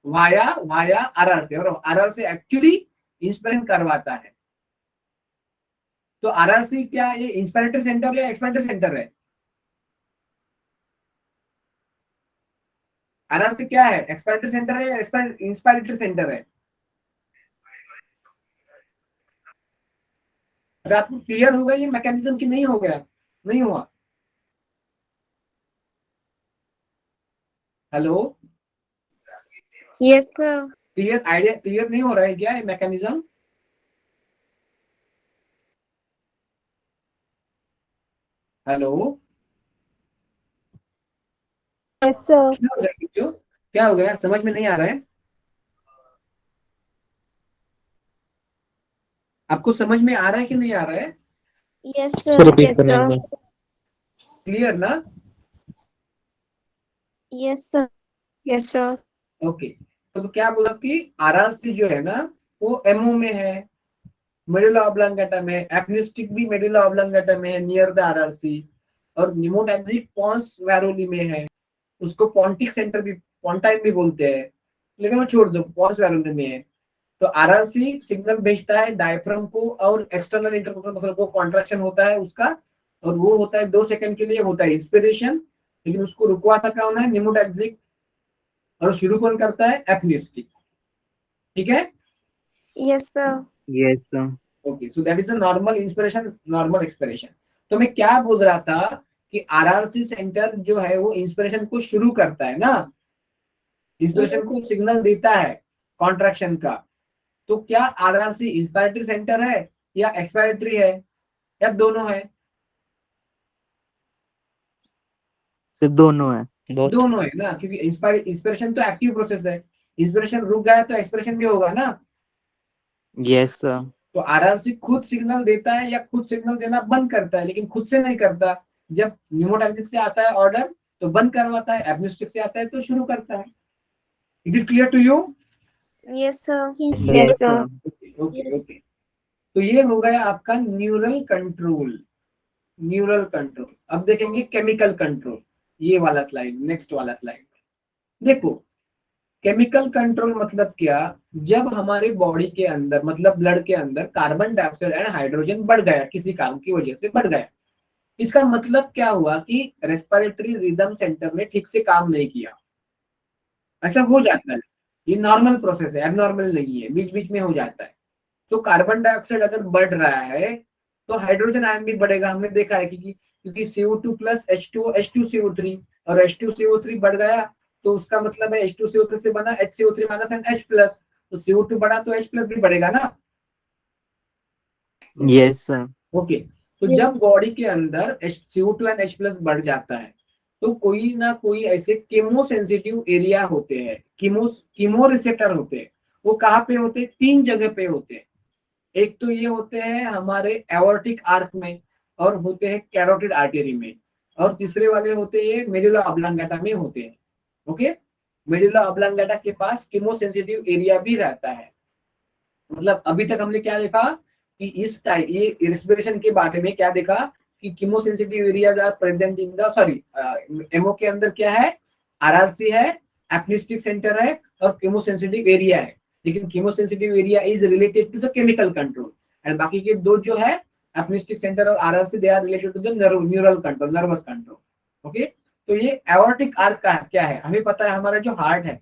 वाया वाया आरआरसी, और आरआरसी एक्चुअली इंस्पिरेशन करवाता है। तो आरआरसी क्या ये इंस्पिरेटरी सेंटर या एक्सपिरेटरी सेंटर है? आरआरसी क्या है? एक्सपिरेटरी सेंटर है या इंस्पिरेटरी सेंटर है? अगर आपको क्लियर होगा ये मैकेनिज्म कि नहीं हो गया, नहीं हुआ? Hello, Yes, sir. Clear idea, clear नहीं हो रहा है क्या ये मैकेनिज्म? Hello, Yes, sir. क्या हो गया बच्चों? क्या हो गया, समझ में नहीं आ रहा है? आपको समझ में आ रहा है कि नहीं आ रहा है? Yes, Sir, sir. repeat करने एक बार. क्लियर ना? Yes, sir. Yes, sir. Okay, तो क्या बोला कि आरआरसी जो है ना, वो एमओ में है, मेडुला ऑब्लांगेटा में, एपनिस्टिक भी मेडुला ऑब्लांगेटा में है, नियर द आरआरसी, और निमोटैक्सिक पॉन्स वैरोली में है, उसको पॉन्टिक सेंटर भी, पॉन्टाइन भी बोलते हैं, लेकिन वो छोड़ दो, पॉन्स वैरोली में है। तो आरआरसी सिग्नल भेजता है डायफ्राम को और एक्सटर्नल इंटरकोस्टल मसल को, कॉन्ट्रैक्शन होता है उसका, और वो होता है 2 सेकंड के लिए, होता है इंस्पिरेशन, लेकिन उसको रुकवाता कौन है? निमोटैक्सिक, और शुरू कौन करता है? एपनिस्टिक। ठीक है? Yes, sir. Yes, sir. Okay, so that is a normal inspiration, normal expiration. तो मैं क्या बोल रहा था कि आरआरसी सेंटर जो है वो इंस्पिरेशन को शुरू करता है ना, इंस्पिरेशन को सिग्नल देता है कॉन्ट्रैक्शन का। तो क्या आरआरसी इंस्पायरेटरी सेंटर है या एक्सपायरेटरी है या दोनों है? सर दोनों है, बहुत। दोनों है ना, क्योंकि इंस्पिरेशन तो एक्टिव प्रोसेस है, इंस्पिरेशन रुक गया तो एक्सप्रेशन भी होगा ना। Yes sir. तो आरआरसी खुद सिग्नल देता है या खुद सिग्नल देना बंद करता है, लेकिन खुद से नहीं करता। जब न्यूमोडायनेमिक से आता है ऑर्डर तो बंद करवाता है, एग्नोस्टिक से आता है तो शुरू करता है। Is it clear to you? Yes, sir. Yes, yes sir. Sir. Okay okay Yes. Okay. तो ये हो गया आपका न्यूरल कंट्रोल, न्यूरल कंट्रोल। अब देखेंगे केमिकल कंट्रोल, ये वाला स्लाइड, नेक्स्ट वाला स्लाइड। देखो केमिकल कंट्रोल मतलब क्या, जब हमारे बॉडी के अंदर मतलब ब्लड के अंदर कार्बन डाइऑक्साइड एंड हाइड्रोजन बढ़ गया, किसी काम की वजह से बढ़ गया, इसका मतलब क्या हुआ कि रेस्पिरेटरी रिदम सेंटर ने ठीक से काम नहीं किया। ऐसा हो जाता है, ये नॉर्मल प्रोसेस है, एबनॉर्मल नहीं है, बीच बीच में हो जाता है। तो कार्बन डाइऑक्साइड अगर बढ़ रहा है तो हाइड्रोजन आयन भी बढ़ेगा। हमने देखा है कि क्योंकि CO2 प्लस H2CO3 और H2CO3 बढ़ गया तो उसका मतलब है H2CO3 से बना HCO3 minus and H plus, तो CO2 बढ़ा तो H प्लस भी बढ़ेगा ना। Yes sir. ओके, तो Yes. जब बॉडी के अंदर CO2 एंड H प्लस बढ़ जाता है तो कोई ना कोई ऐसे कीमो सेंसिटिव एरिया होते हैं, कीमो रिसेप्टर होते हैं। वो कहाँ पे होते हैं? 3 जगह पे होते हैं। एक तो ये होते हैं हमारे एओर्टिक आर्क में, और होते हैं कैरोटिड आर्टरी में, और तीसरे वाले होते हैं मेडुला ऑब्लांगेटा में होते हैं। ओके, मेडुला ऑब्लांगेटा के पास कीमो सेंसिटिव एरिया भी रहता है। मतलब अभी तक हमने क्या देखा कि इस टाइप ये रेस्पिरेशन के बारे में क्या देखा कि chemo sensitive areas are present in the sorry MO के अंदर क्या है, आरआरसी है, एप्निस्टिक सेंटर है और कीमो सेंसिटिव एरिया है। लेकिन chemo sensitive area is related to the chemical control, and बाकी के दो जो है एप्निस्टिक सेंटर और RRC they are related to the neural control, nervous control. Okay, तो ये एओर्टिक आर्क का क्या है, हमें पता है हमारा जो हार्ट है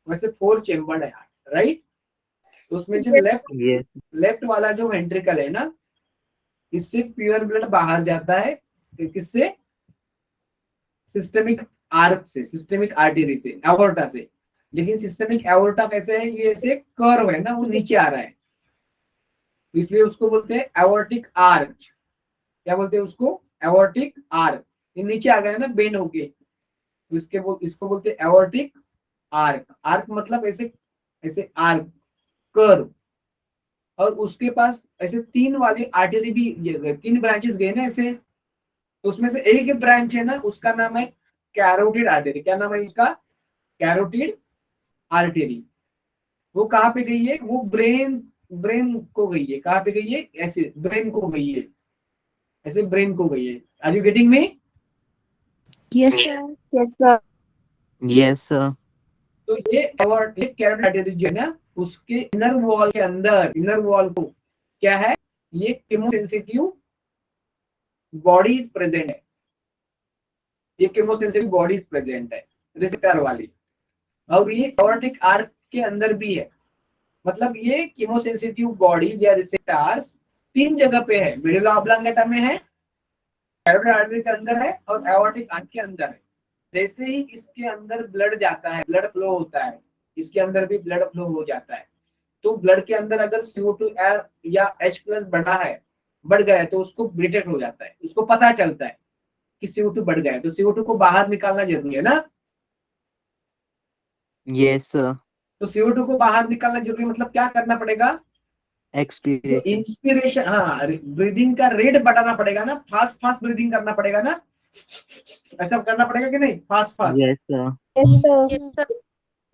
वैसे 4 चेम्बर्ड है हार्ट, राइट। तो उसमें जो यस लेफ्ट वाला जो वेंट्रिकल है ना, इससे प्योर ब्लड बाहर जाता है, किससे? सिस्टेमिक आर्क से, सिस्टेमिक आर्टरी से, एओर्टा से। लेकिन सिस्टेमिक एओर्टा कैसे है, ये ऐसे कर्व है ना, वो नीचे आ रहा है, तो इसलिए उसको बोलते हैं एओर्टिक आर्च। क्या बोलते हैं उसको? Aortic arch. ये नीचे आ गया ना बेंड होके, तो इसको बोलते हैं एओर्टिक आर्क। आर्क मतलब ऐसे ऐसे आर्क, कर्व। और उसके पास ऐसे 3 वाली आर्टरी भी, 3 ब्रांचेस गए ना ऐसे, तो उसमें से एक ब्रांच है ना, उसका नाम है कैरोटिड आर्टरी। क्या नाम है इसका? Carotid artery. वो कहाँ पे गई है? वो ब्रेन ब्रेन को गई है। कहाँ पे गई है? ऐसे ब्रेन को गई है, ऐसे ब्रेन को गई है। Are you getting me? Yes, sir. Yes, sir. Yes sir. तो ये कैरोटिड आर्टरी जो है ना, उसके इनर वॉल के अंदर, इनर वॉल को क्या है, ये कीमोसेंसिटिव बॉडीज प्रेजेंट है, ये कीमोसेंसिटिव बॉडीज प्रेजेंट है रिसेप्टर वाली। और ये एओर्टिक आर्क के अंदर भी है। मतलब ये कीमोसेंसिटिव बॉडीज या रिसेप्टर्स 3 जगह पे है, मेडुला ऑब्लांगेटा में है, कैरोटिड आर्टरी के अंदर है और एओर्टिक आर्क के अंदर है। जैसे ही इसके अंदर ब्लड जाता है, ब्लड फ्लो होता है, इसके अंदर भी ब्लड फ्लो हो जाता है। तो ब्लड के अंदर अगर CO2 या H प्लस बढ़ा है, बढ़ गया है, तो उसको डिटेक्ट हो जाता है, उसको पता चलता है कि CO2 बढ़ गया है, तो CO2 को बाहर निकालना जरूरी है ना। Yes sir. तो CO2 को बाहर निकालना जरूरी, मतलब क्या करना पड़ेगा? तो एक्सपीरियंस। इंस्पिरेशन, हाँ, ब्रीदिंग का रेट बढ़ाना पड़ेगा ना, फास्ट फास्ट ब्रीदिंग करना पड़ेगा ना, ऐसा करना पड़ेगा कि नहीं? Fast fast yes sir. Yes, sir. Yes, sir.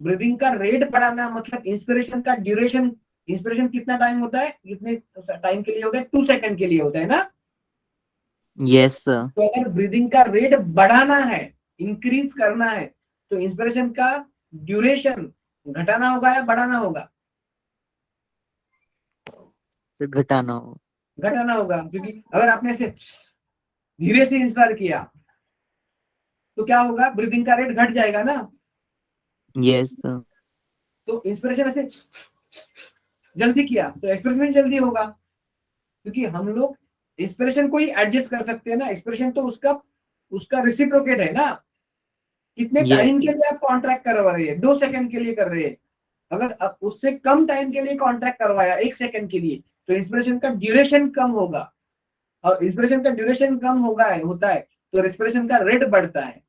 Breathing का रेट बढ़ाना, मतलब इंस्पिरेशन का ड्यूरेशन, इंस्पिरेशन कितना टाइम होता है, कितने टाइम के लिए होता है? 2 सेकंड के लिए होता है ना। Yes sir. तो अगर ब्रीदिंग का रेट बढ़ाना है, इंक्रीज करना है, तो इंस्पिरेशन का ड्यूरेशन घटाना होगा या बढ़ाना होगा? सर घटाना हो। घटाना होगा, क्योंकि अगर आपने से धीरे से इंस्पायर किया तो क्या होगा? ब्रीदिंग का रेट घट जाएगा ना। Yes sir. तो इंस्पिरेशन ऐसे जल्दी किया तो एक्सप्रेशन जल्दी होगा, क्योंकि हम लोग एक्सप्रेशन को ही एडजस्ट कर सकते हैं ना, एक्सप्रेशन तो उसका उसका रेसिप्रोकेट है ना। कितने Yes, टाइम के लिए आप कॉन्ट्रैक्ट करवा रहे हैं, 2 सेकंड के लिए कर रहे हैं, अगर आप उससे कम टाइम के लिए कॉन्ट्रैक्ट करवाया 1 सेकंड के लिए, तो इंस्पिरेशन का ड्यूरेशन कम होगा, और इंस्पिरेशन का ड्यूरेशन कम होता है तो रेस्पिरेशन का रेट बढ़ता है।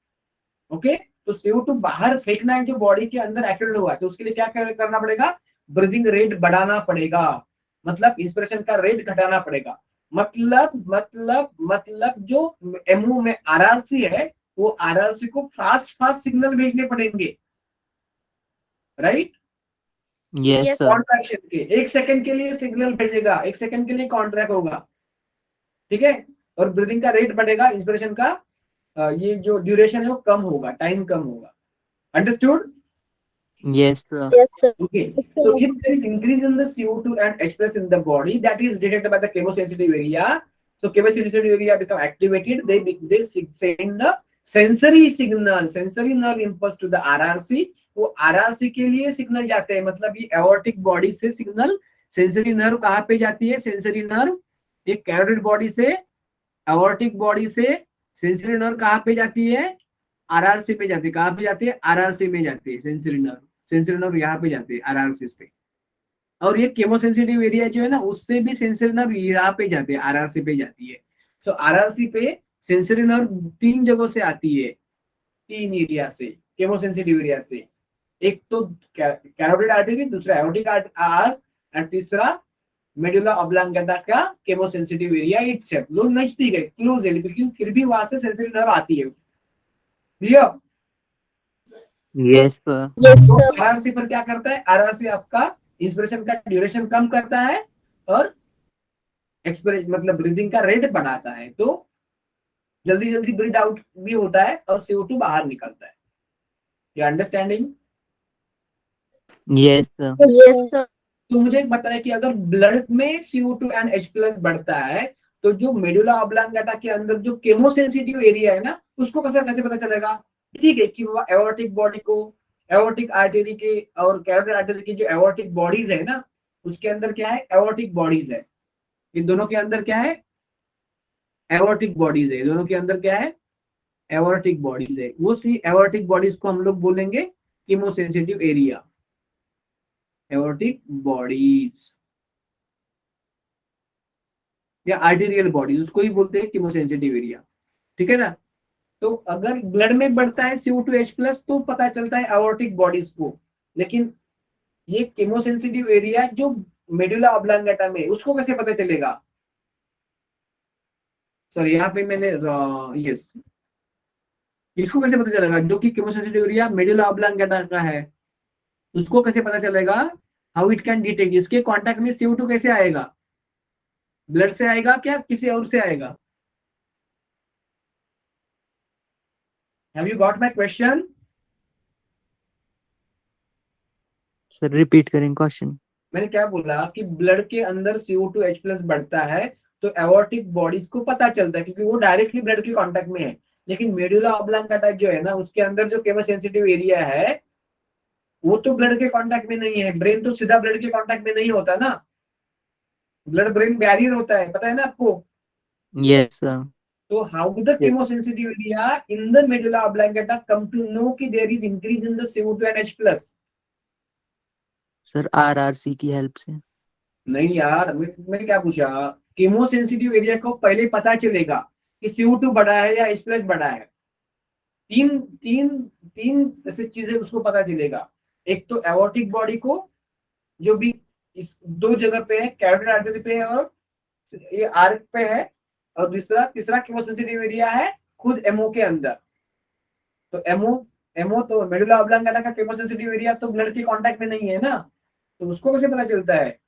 ओके, तो CO2 बाहर फेंकना है जो बॉडी के अंदर एक्यूमुलेट हुआ है, तो उसके लिए क्या करना पड़ेगा, ब्रीदिंग रेट बढ़ाना पड़ेगा, मतलब इंस्पिरेशन का रेट घटाना पड़ेगा। मतलब जो एमओ में आरआरसी है, वो आरआरसी को फास्ट फास्ट सिग्नल भेजने पड़ेंगे, right. yes, Yes. sir. Contraction के 1 सेकंड के लिए सिग्नल भेजेगा, 1 सेकंड के लिए कॉन्ट्रैक्ट होगा, ठीक है, और ब्रीदिंग का रेट बढ़ेगा, इंस्पिरेशन का ये जो ड्यूरेशन है वो कम होगा, टाइम कम होगा। Understood? Yes, sir. Yes, sir. Okay. So if there is increase in the CO2 and H plus in the body, that is detected by the chemosensitive area. So chemosensitive area become activated. They send the sensory signal, sensory nerve impulse to the RRC. वो RRC के लिए सिग्नल जाते हैं, मतलब ये एओर्टिक बॉडी से सिग्नल सेंसरी नर्व कहाँ पे जाती है, सेंसरी नर्व ये कैरोटिड बॉडी से, एओर्टिक बॉडी से सेंसरी नर्व कहाँ पे जाती है, आरआरसी पे जाती है। कहाँ पे जाती है, आरआरसी में जाती है सेंसरी नर्व, सेंसरी नर्व यहाँ पे जाती है आरआरसी पे। और ये केमोसेंसिटिव एरिया जो है ना, उससे भी सेंसरी नर्व यहाँ पे जाती है, आरआरसी पे जाती है। तो आरआरसी पे सेंसरी नर्व 3 जगहों से आती है, 3 एरिया से, केमोसेंसिटिव एरिया से। एक तो कैरोटिड आर्टरी, दूसरा एओर्टिक आर्ट, और तीसरा मेडुला ऑब्लांगेटा का केमोसेंसिटिव एरिया इटसेल्फ। लोग नजदीक है, क्लोज है, लेकिन फिर भी वहां से सेंसरी नर्व आती है। क्लियर? Yes, sir. Yes, तो sir. आरआरसी पर क्या करता है, आरआरसी आपका इंस्पिरेशन का ड्यूरेशन कम करता है और एक्सपिरेशन मतलब ब्रीदिंग का रेट बढ़ाता है, तो जल्दी जल्दी ब्रीद आउट भी होता है और CO2 बाहर निकलता है। ये understanding? Yes, sir. Yes, sir. तो मुझे एक बताया कि अगर ब्लड में CO2 एंड H प्लस बढ़ता है, तो जो मेडुला ऑब्लांगेटा के अंदर जो केमोसेंसिटिव एरिया है ना, उसको कैसे कैसे पता चलेगा? ठीक है कि वो एओर्टिक बॉडी को, एओर्टिक आर्टरी के और कैरोटिड आर्टरी की जो एओर्टिक बॉडीज है ना, उसके अंदर क्या है, एओर्टिक बॉडीज है। इन दोनों के अंदर क्या है, एओर्टिक बॉडीज है। दोनों के अंदर क्या है, एओर्टिक बॉडीज है। वो सी एओर्टिक बॉडीज को हम लोग बोलेंगे कीमोसेंसिटिव एरिया, एओर्टिक बॉडीज या आर्टेरियल बॉडीज, उसको ही बोलते हैं कीमोसेंसिटिव एरिया, ठीक है ना। तो अगर ब्लड में बढ़ता है CO2H प्लस तो पता चलता है एओर्टिक बॉडीज को, लेकिन ये कीमोसेंसिटिव एरिया जो मेडुला ऑब्लांगेटा में, उसको कैसे पता चलेगा? सॉरी, यहाँ पे मैंने यस, इसको कैसे पता चलेगा जो कि कीमोसेंसिटिव एरिया मेडुला ऑब्लांगेटा का है, उसको कैसे पता चलेगा? हाउ इट कैन डिटेक्ट, इसके कांटेक्ट में CO2 कैसे आएगा? ब्लड से आएगा क्या किसी और से आएगा? Have you got my question? Sir, repeat करें question. मैंने क्या बोला कि ब्लड के अंदर CO2H प्लस बढ़ता है तो एओर्टिक बॉडीज को पता चलता है, क्योंकि वो डायरेक्टली ब्लड के कांटेक्ट में है। लेकिन मेडुला ऑब्लांगेटा जो है ना, उसके अंदर जो केमोसेंसिटिव एरिया है वो तो ब्लड के कांटेक्ट में नहीं है। ब्रेन तो सीधा ब्लड के कांटेक्ट में नहीं होता ना, ब्लड ब्रेन बैरियर होता है, पता है ना आपको। Yes, sir. तो how the chemosensitive area in the medulla oblongata come to know कि there is increase in the CO2 and H plus? Sir, RRC की हेल्प से. नहीं यार, मैंने क्या पूछा, केमोसेंसिटिव एरिया को पहले पता चलेगा कि CO2 बढ़ा है या H प्लस बढ़ा है। तीन तीन तीन ऐसी चीजें उसको पता चलेगा। एक तो एओर्टिक बॉडी को, जो भी इस 2 जगह पे है, कैरोटिड आर्टरी पे है और ये आर्क पे है, और दूसरा तीसरा केमोसेंसिटिव एरिया है खुद एमओ के अंदर। तो एमओ तो मेडुला ऑब्लांगेटा का केमोसेंसिटिव एरिया तो ब्लड के कांटेक्ट में नहीं है ना, तो उसको कैसे पता चलता है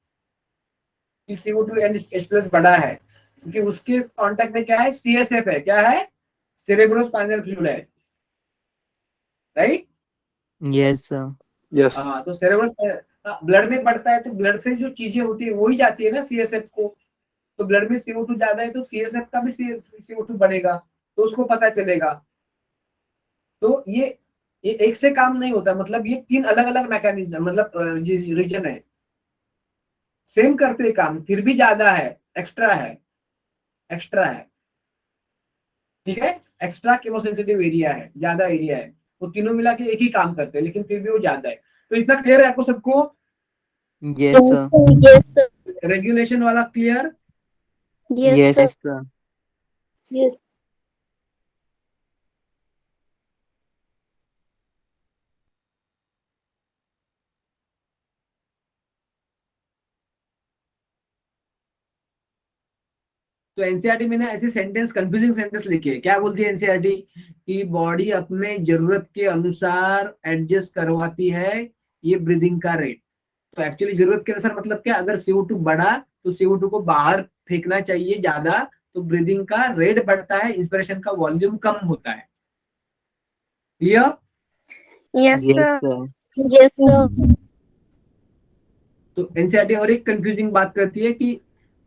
कि CO2 एंड H प्लस बढ़ा है? क्योंकि उसके कांटेक्ट में क्या है, CSF है। क्या है? सेरेब्रोस्पाइनल फ्लूइड है, राइट? Yes, sir. Yes. हाँ, तो सेरेब्रल ब्लड में बढ़ता है तो ब्लड से जो चीजें होती है वही जाती है ना CSF को। तो ब्लड में CO2 ज्यादा है तो CSF का भी CO2 बढ़ेगा, तो उसको पता चलेगा। तो ये एक से काम नहीं होता, मतलब ये 3 अलग अलग मैकेनिज्म, मतलब रीजन है। सेम करते हैं काम, फिर भी ज्यादा है, एक्स्ट्रा है, एक्स्ट्रा है, ठीक है, एक्स्ट्रा केमोसेंसिटिव एरिया है, ज्यादा एरिया है, वो तीनों मिला के एक ही काम करते हैं लेकिन फिर भी वो ज्यादा है। तो इतना क्लियर है आपको सबको? Yes, sir. Yes, sir. Regulation वाला clear? Yes, Yes, sir. sir. Yes. तो एनसीईआरटी में ना ऐसे सेंटेंस, कंफ्यूजिंग सेंटेंस लिखे हैं। क्या बोलती है एनसीईआरटी? कि बॉडी अपने जरूरत के अनुसार एडजस्ट करवाती है ये ब्रीदिंग का रेट। तो एक्चुअली जरूरत के अनुसार मतलब क्या, अगर CO2 बढ़ा तो CO2 को बाहर फेंकना चाहिए ज्यादा, तो ब्रीदिंग का रेट बढ़ता है, इंस्पिरेशन का वॉल्यूम कम होता है। Clear? Yes, Yes, sir. sir. Yes, sir. तो एनसीईआरटी और एक कंफ्यूजिंग बात करती है कि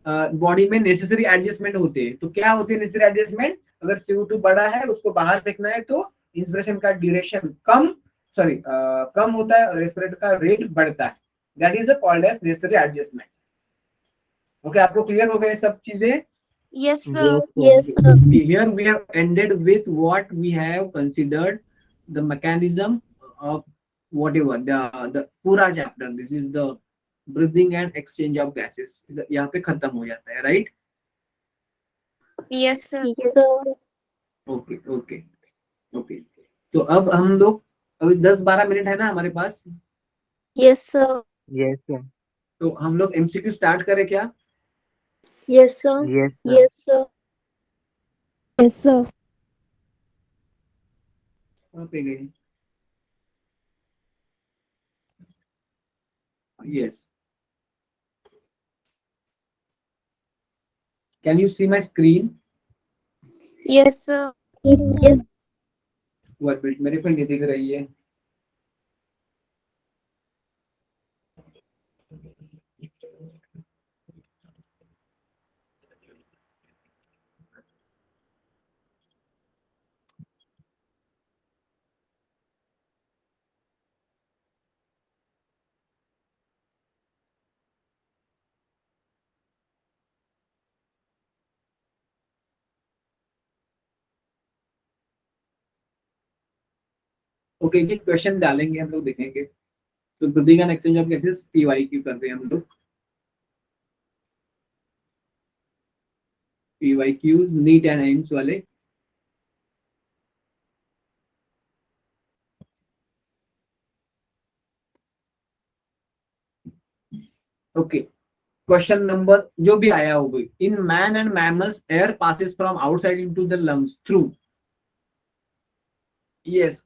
बॉडी में नेसेसरी एडजस्टमेंट होते हैं। तो क्या होते हैं नेसेसरी एडजस्टमेंट? अगर CO2 बड़ा है, उसको बाहर फेंकना है, तो इंस्पिरेशन का ड्यूरेशन कम होता है और रेस्पिरेटर का रेट बढ़ता है। That is called as necessary adjustment. Okay, आपको क्लियर हो गए सब चीजें? Yes, sir. Yes, sir. Yes, sir. Here we have ended with what we have considered the mechanism of whatever the पूरा chapter. This is the breathing and exchange of gases. यहाँ पे खत्म हो जाता है, right? Yes, sir. Yes, sir. Okay okay okay. तो अब हम लोग, अभी 10-12 मिनट है ना हमारे पास, Yes, sir. Yes, sir. तो हम लोग MCQ स्टार्ट करें क्या? Yes, sir. Yes, sir. Yes, sir. Yes, sir. कहाँ पे गए? Yes. Can you see my screen? Yes, sir. Yes. One minute, मेरे पे नहीं दिख रही है। ओके, ये क्वेश्चन डालेंगे हम लोग, देखेंगे। तो breathing and exchange of gases PYQ कर रहे हैं हम लोग। PYQs नीट एंड एम्स वाले। ओके, क्वेश्चन नंबर जो भी आया होगा, in man and mammals air passes from outside into the lungs through. Yes,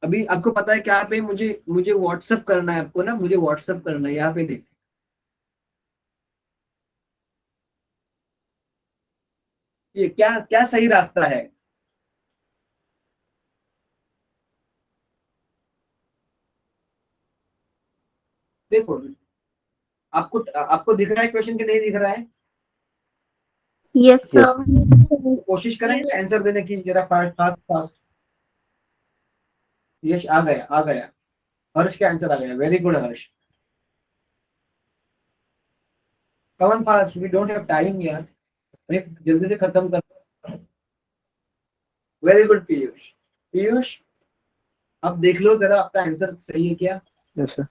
अभी आपको पता है क्या पे, मुझे मुझे व्हाट्सअप करना है आपको ना, मुझे व्हाट्सअप करना है, यहाँ पे देख। ये क्या क्या सही रास्ता है? देखो, आपको आपको दिख रहा है क्वेश्चन कि नहीं दिख रहा है? Yes, sir. कोशिश करेंगे आंसर देने की, जरा फास्ट फास्ट फास्ट। यश आ गया, आ गया, हर्ष का आंसर आ गया, very good Harsh. Come fast, we don't have time यार, अरे जल्दी से खत्म कर। Very good Piyush. पीयूष, अब देख लो जरा आपका आंसर सही है क्या? Yes, sir.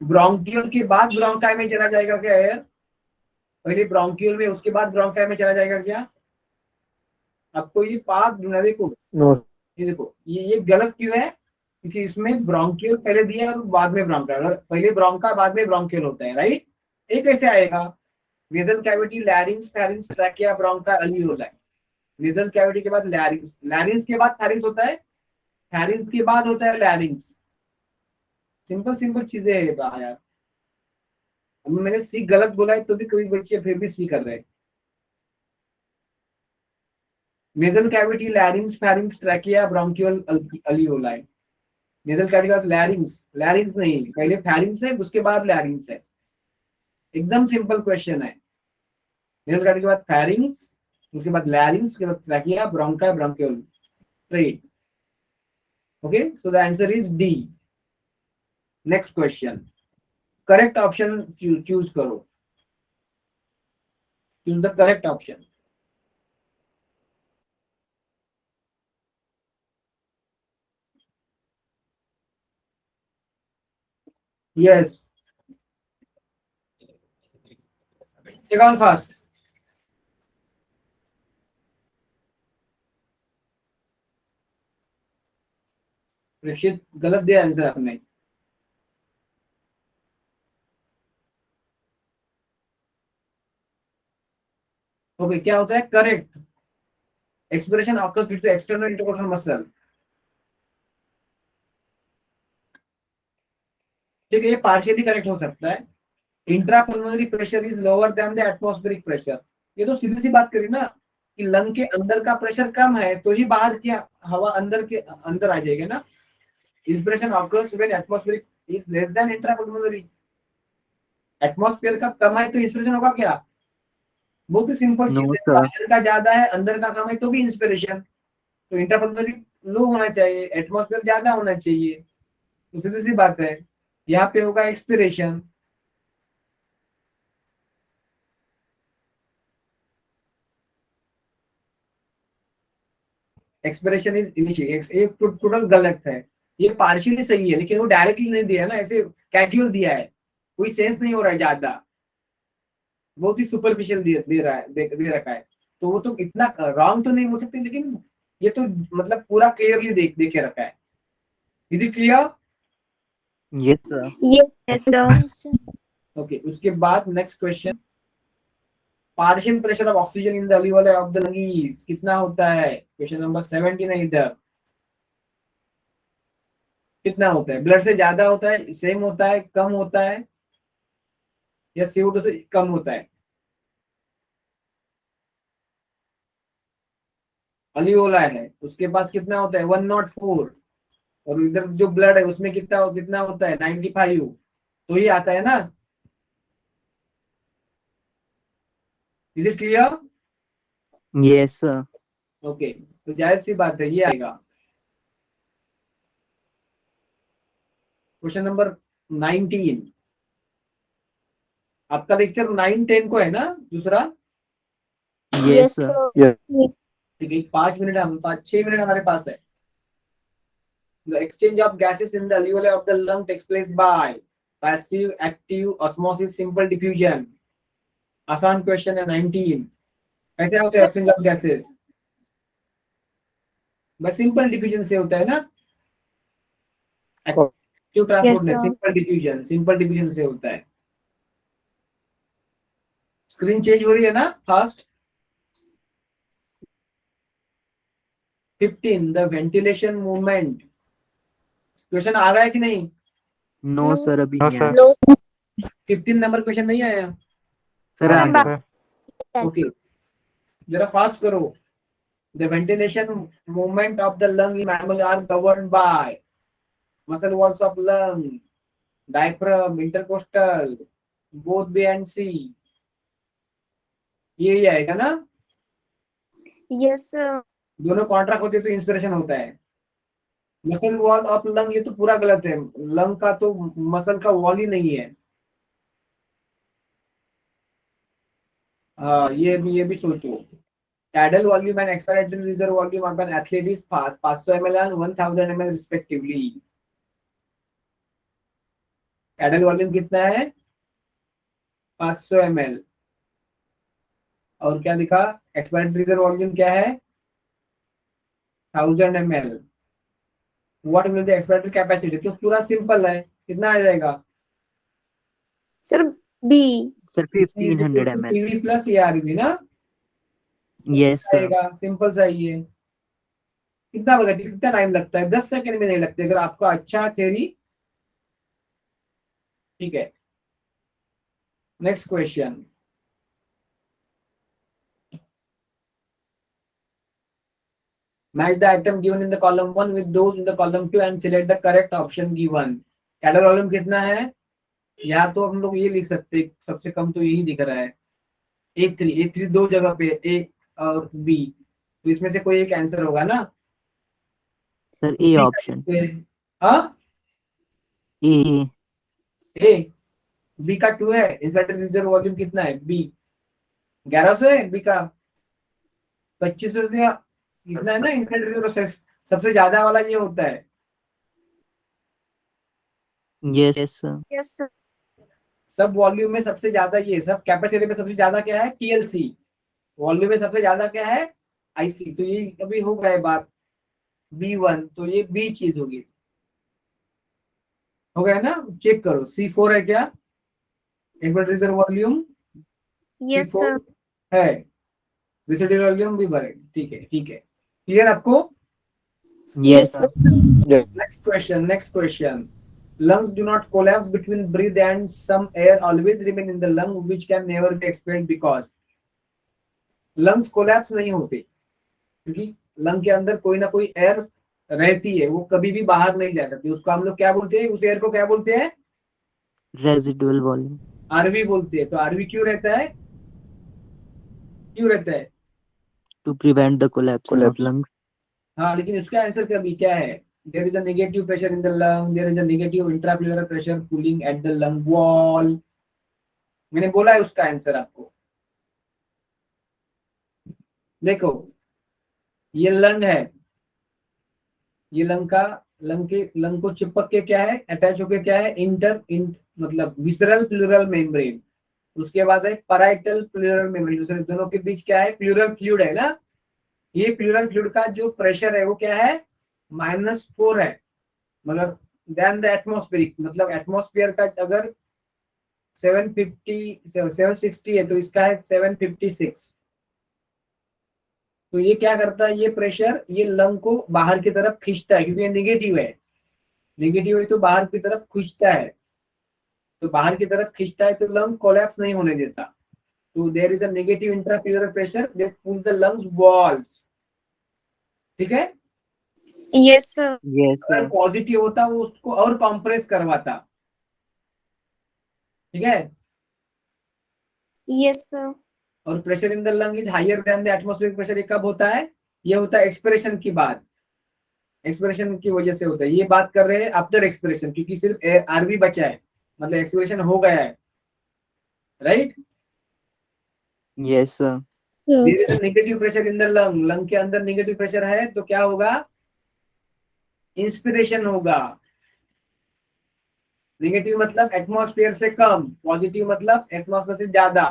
ब्रोंकियल के बाद ब्रोंकाई में चला जाएगा क्या एयर? पहले ब्रोंकियल में, उसके बाद ब्रोंकाई में चला जाएगा क्या? आपको ये पाथ ढूंढना। देखो No. ये देखो, ये गलत क्यों है? क्योंकि इसमें ब्रोंकियल पहले दिया है और बाद में ब्रोंकाई, अगर पहले ब्रोंका बाद में ब्रोंकियल होता है, राइट? ये कैसे आएगा? Nasal cavity, larynx, pharynx, trachea, ब्रोंका, alveoli. Nasal cavity के बाद लैरिंक्स, लैरिंक्स के बाद फेरिंक्स होता है, फेरिंक्स के बाद होता है लैरिंक्स। सिंपल सिंपल चीजें है यार। अब मैंने सी गलत बोला है तो भी कई बच्चे फिर भी सी कर रहे हैं। Nasal cavity, larynx, pharynx, trachea, bronchial, alveoli. Nasal cavity के बाद लैरिंक्स, लैरिंक्स नहीं, पहले फेरिंक्स है उसके बाद लैरिंक्स है। एकदम सिंपल क्वेश्चन है। नेजल कैविटी के बाद फेरिंक्स, उसके बाद लैरिंक्स, उसके बाद trachea, ब्रोंका, bronchial, straight. Okay, so the answer is D. Next question. Correct option choose करो. Choose the correct option. Yes. Take on fast. प्रेषित गलत दिया आंसर आपने. ओके, क्या होता है correct? Expression occurs due to external intercostal muscle. ठीक है, ये पार्शियली करेक्ट हो सकता है. Intrapulmonary pressure is lower than the atmospheric pressure. ये तो सीधी सी बात करी ना कि लंग के अंदर का प्रेशर कम है तो ही बाहर की हवा अंदर के अंदर आ जाएगी ना. Inspiration occurs when atmospheric is less than intrapulmonary. Atmosphere का कम है तो इंस्पिरेशन होगा क्या? बहुत ही सिंपल चीज No, है. sir. बाहर का ज्यादा है अंदर का कम है तो भी इंस्पिरेशन. तो इंट्रापल्मोनरी लो होना चाहिए, एटमॉस्फेयर ज्यादा होना चाहिए. तो सीधी सी बात है, यहाँ पे होगा एक्सपिरेशन. Expiration is initiate. एक टोटल गलत है. ये पार्शियली सही है लेकिन वो डायरेक्टली नहीं दिया है ना, ऐसे कैजुअल दिया है. कोई सेंस नहीं हो रहा है ज्यादा, बहुत ही सुपरफिशियल दे रहा है, दे रखा है. तो वो तो इतना रॉन्ग तो नहीं हो सकते, लेकिन ये तो मतलब पूरा क्लियरली देखे रखा है. Is it clear? Yes, sir. Yes, sir. Yes, sir. Okay, उसके बाद next question. Partial pressure of oxygen in the alveoli of the lungs कितना होता है? क्वेश्चन नंबर 17 है इधर. कितना होता है? ब्लड से ज्यादा होता है, सेम होता है, कम होता है, या CO2 से कम होता है? अलियोला है, उसके पास कितना होता है? 104. और इधर जो ब्लड है उसमें कितना होता है? 95. तो ये आता है ना. Is it clear? Yes, sir. Okay, तो जाहिर सी बात है ये आएगा. Question number 19. आपका लेक्चर 9-10 को है ना दूसरा? Yes, sir. ठीक है, 5 मिनट, हम 5-6 मिनट हमारे पास है. The exchange of gases in the alveoli of the lung takes place by passive, active, osmosis, simple diffusion. आसान क्वेश्चन है 19. कैसे होता है एक्सचेंज ऑफ गैसेस? बस सिंपल डिफ्यूजन से होता है ना. एक्टिव ट्रांसपोर्ट में sir. सिंपल डिफ्यूजन से होता है. स्क्रीन चेंज हो रही है ना fast. 15 the ventilation movement. Question आ रहा है कि नहीं? No, sir. अभी नहीं आया. No, 15 नंबर क्वेश्चन नहीं आया? Sir, आ sir. गया. ओके, जरा फास्ट करो. The ventilation movement of the lung in mammal are governed by muscle walls of lung, diaphragm, intercostal, both B and C. ये आएगा ना. Yes, sir. दोनों कॉन्ट्रैक्ट होते तो इंस्पिरेशन होता है. मसल वॉल ऑफ लंग, ये तो पूरा गलत है. लंग का तो मसल का वॉल ही नहीं है. हाँ, ये भी सोचो. Tidal volume and expiratory reserve volume of an athlete is 500 ml and 1000 ml respectively. Tidal volume कितना है? 500 ml. और क्या दिखा? एक्सपायरेटरी रिजर्व वॉल्यूम क्या है? 1000 ml. What will the expiratory capacity? तो पूरा सिंपल है. कितना आ जाएगा? Sir, B. Sir, 1500 ml. PV plus ये RV ना. Yes, sir. आएगा. सिंपल सा ही है. कितना टाइम लगता है? 10 सेकंड में नहीं लगते अगर आपका अच्छा थ्योरी. ठीक है, next question. Match the item given in the column 1 with those in the column 2 and select the correct option given. Tidal volume कितना है? या तो हम लोग ये लिख सकते, सबसे कम तो यही दिख रहा है. A3 दो जगह पे A और B, तो इसमें से कोई एक आंसर होगा ना. सर ए ऑप्शन हाँ ए ए, बी का 2 है। इंस्पेक्टर रिजर्व वॉल्यूम कितना है? बी 1100 है। बी का 2500 से कितना है ना इंस्पेक्टर रिजर्व, सबसे ज्यादा वाला ये होता है। Yes sir Yes, sir. सब वॉल्यूम में सबसे ज्यादा ये, सब कैपेसिटी में सबसे ज्यादा क्या है? टीएलसी। वॉल्यूम में सबसे ज्यादा क्या है? आईसी। तो ये अभी हो गए बात B1, तो ये बी चीज होगी। हो गया ना? चेक करो C4 है क्या? Inspector reserve volume Yes, C4 sir. है। रेसिडुअल वॉल्यूम भी भरे। ठीक है, ठीक है, क्लियर आपको? Yes Yes, sir sir. Next question. Lungs do not collapse between breath and some air always remain in the lung, which can never be expelled because lungs collapse नहीं होते, क्योंकि लंग के अंदर कोई ना कोई एयर रहती है, वो कभी भी बाहर नहीं जा सकती। उसको हम लोग क्या बोलते हैं? उस एयर को क्या बोलते हैं? रेजिडुअल वॉल्यूम आरवी बोलते हैं। तो आरवी क्यों रहता है? क्यों रहता है? To prevent the collapsing of lungs. हाँ, लेकिन इसका आंसर कभी क्या है? There is a negative pressure in the lung, there is a negative intrapleural pressure pulling at the lung wall. मैंने बोला है उसका आंसर आपको। देखो, ये लंग है, ये लंग को चिपक के क्या है? अटैच होके क्या है? मतलब विसरल प्लूरल मेम्ब्रेन। उसके बाद है पैराइटल प्लूरल मेम्ब्रेन। दूसरे दोनों के बीच क्या है? प्लूरल फ्लूइड है ना। ये प्लूरल फ्लूइड का जो प्रेशर है वो क्या है? -4 है। मतलब देन द एटमॉस्फेरिक, मतलब एटमॉस्फेयर का अगर 760 है तो इसका है 756। तो ये क्या करता है? ये प्रेशर ये लंग को बाहर की तरफ खींचता है, क्योंकि ये नेगेटिव है। नेगेटिव है तो बाहर की तरफ खींचता है। तो बाहर की तरफ खींचता है तो लंग कोलैप्स नहीं होने देता। तो there is a negative intrapleural pressure that pulls the lungs walls. ठीक है? Yes, sir. यस अगर सर पॉजिटिव होता वो उसको और कंप्रेस करवाता। ठीक है? Yes, sir. और pressure in the lung is higher than the atmospheric pressure. ये कब होता है? ये होता है एक्सपिरेशन की बाद। एक्सपिरेशन की वजह से होता है। ये बात कर रहे हैं आफ्टर एक्सपिरेशन, क्योंकि सिर्फ आरबी बचा है, मतलब एक्सपिरेशन हो गया है। Right? Yes sir there is a negative pressure in the lung. Lung के अंदर नेगेटिव प्रेशर है तो क्या होगा? इंस्पिरेशन होगा। नेगेटिव मतलब एटमॉस्फेयर से कम, पॉजिटिव मतलब एटमॉस्फेयर से ज्यादा।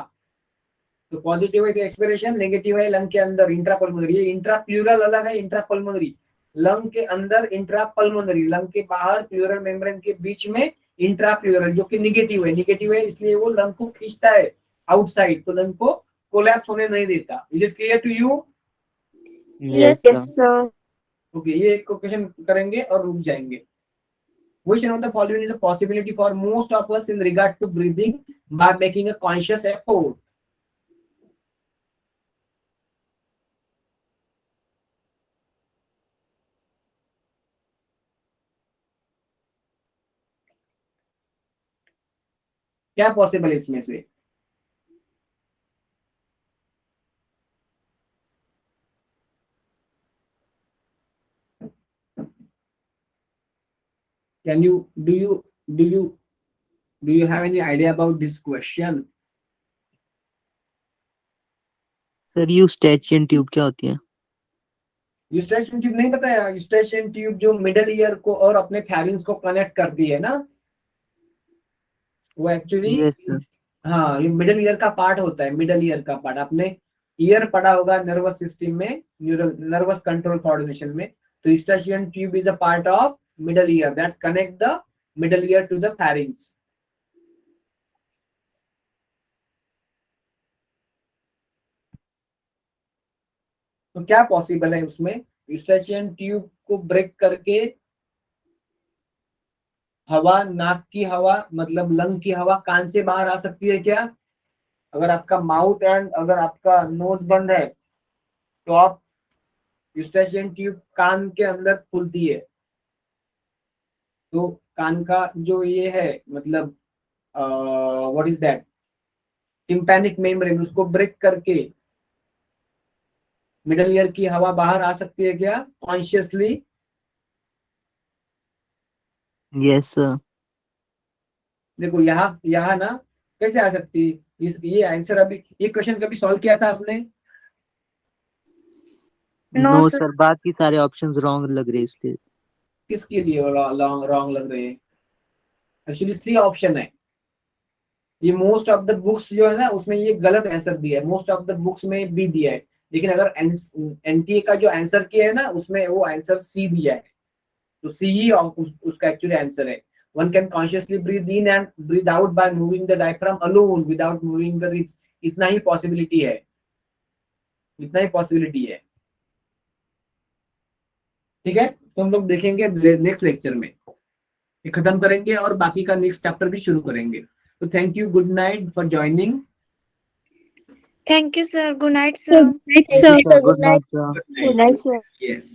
तो पॉजिटिव है तो एक्सपिरेशन, नेगेटिव है लंग के अंदर इंट्रापल्मोनरी। ये इंट्राप्लूरल अलग है, इंट्रापल्मोनरी। लंग के अंदर इंट्रापल्मोनरी, लंग के बाहर प्लूरल मेम्ब्रेन के बीच में इंट्राप्लूरल, जो कि नेगेटिव है। नेगेटिव है इसलिए वो लंग को खींचता है आउटसाइड, तो लंग को कोलैप्स होने नहीं देता। Is it clear to you? Yes Yes, sir sir. Okay, ये एक क्वेश्चन करेंगे और रुक जाएंगे। Which one of the following is a possibility for most of us in regard to breathing by making a conscious effort? क्या पॉसिबल है इसमें से? Can you do you do you have any idea about this question? Sir eustachian tube क्या होती है? यूस्टेशियन ट्यूब नहीं पता है? यूस्टेशियन ट्यूब जो मिडल ईयर को और अपने फैरिंग्स को कनेक्ट करती है ना, वो एक्चुअली, यस सर हाँ, ये मिडल ईयर का पार्ट होता है। मिडल ईयर का पार्ट आपने ईयर पढ़ा होगा नर्वस सिस्टम में, न्यूरल नर्वस कंट्रोल कोऑर्डिनेशन में। तो eustachian tube is a part of middle ear that connect the middle ear to the pharynx. तो क्या पॉसिबल है उसमें? यूस्टेशियन ट्यूब को ब्रेक करके हवा, नाक की हवा मतलब लंग की हवा कान से बाहर आ सकती है क्या? अगर आपका माउथ एंड अगर आपका नोज बंद है तो आप यूस्टेशियन ट्यूब कान के अंदर खुलती है। तो कान का जो ये है मतलब what is that, tympanic membrane, उसको ब्रेक करके मिडल ईयर की हवा बाहर आ सकती है क्या कॉन्शियसली? Yes, sir. देखो यहाँ ना कैसे आ सकती है ये आंसर। अभी ये क्वेश्चन कभी सॉल्व किया था आपने? No, No, sir. sir. बाकी सारे ऑप्शंस रॉन्ग लग रहे हैं इसलिए। किसके लिए रॉन्ग लग रहे हैं? एक्चुअली सी ऑप्शन है। ये मोस्ट ऑफ द बुक्स जो है ना उसमें ये गलत आंसर दिया है, मोस्ट ऑफ द बुक्स में बी दिया है, लेकिन अगर एनटीए का जो आंसर किया है ना उसमें वो आंसर सी दिया है, तो सी ही उसका एक्चुअली आंसर है। One can consciously breathe in and breathe out by moving the diaphragm alone without moving the rib. इतना ही पॉसिबिलिटी है, इतना ही पॉसिबिलिटी है। ठीक है, तो हम लोग देखेंगे नेक्स्ट लेक्चर में, ये खत्म करेंगे और बाकी का नेक्स्ट चैप्टर भी शुरू करेंगे। तो thank you, good night for joining. Thank you, sir. Good night, sir. Good night, Thank sir. you, sir. Good night, sir. Good Good night, sir. Yes.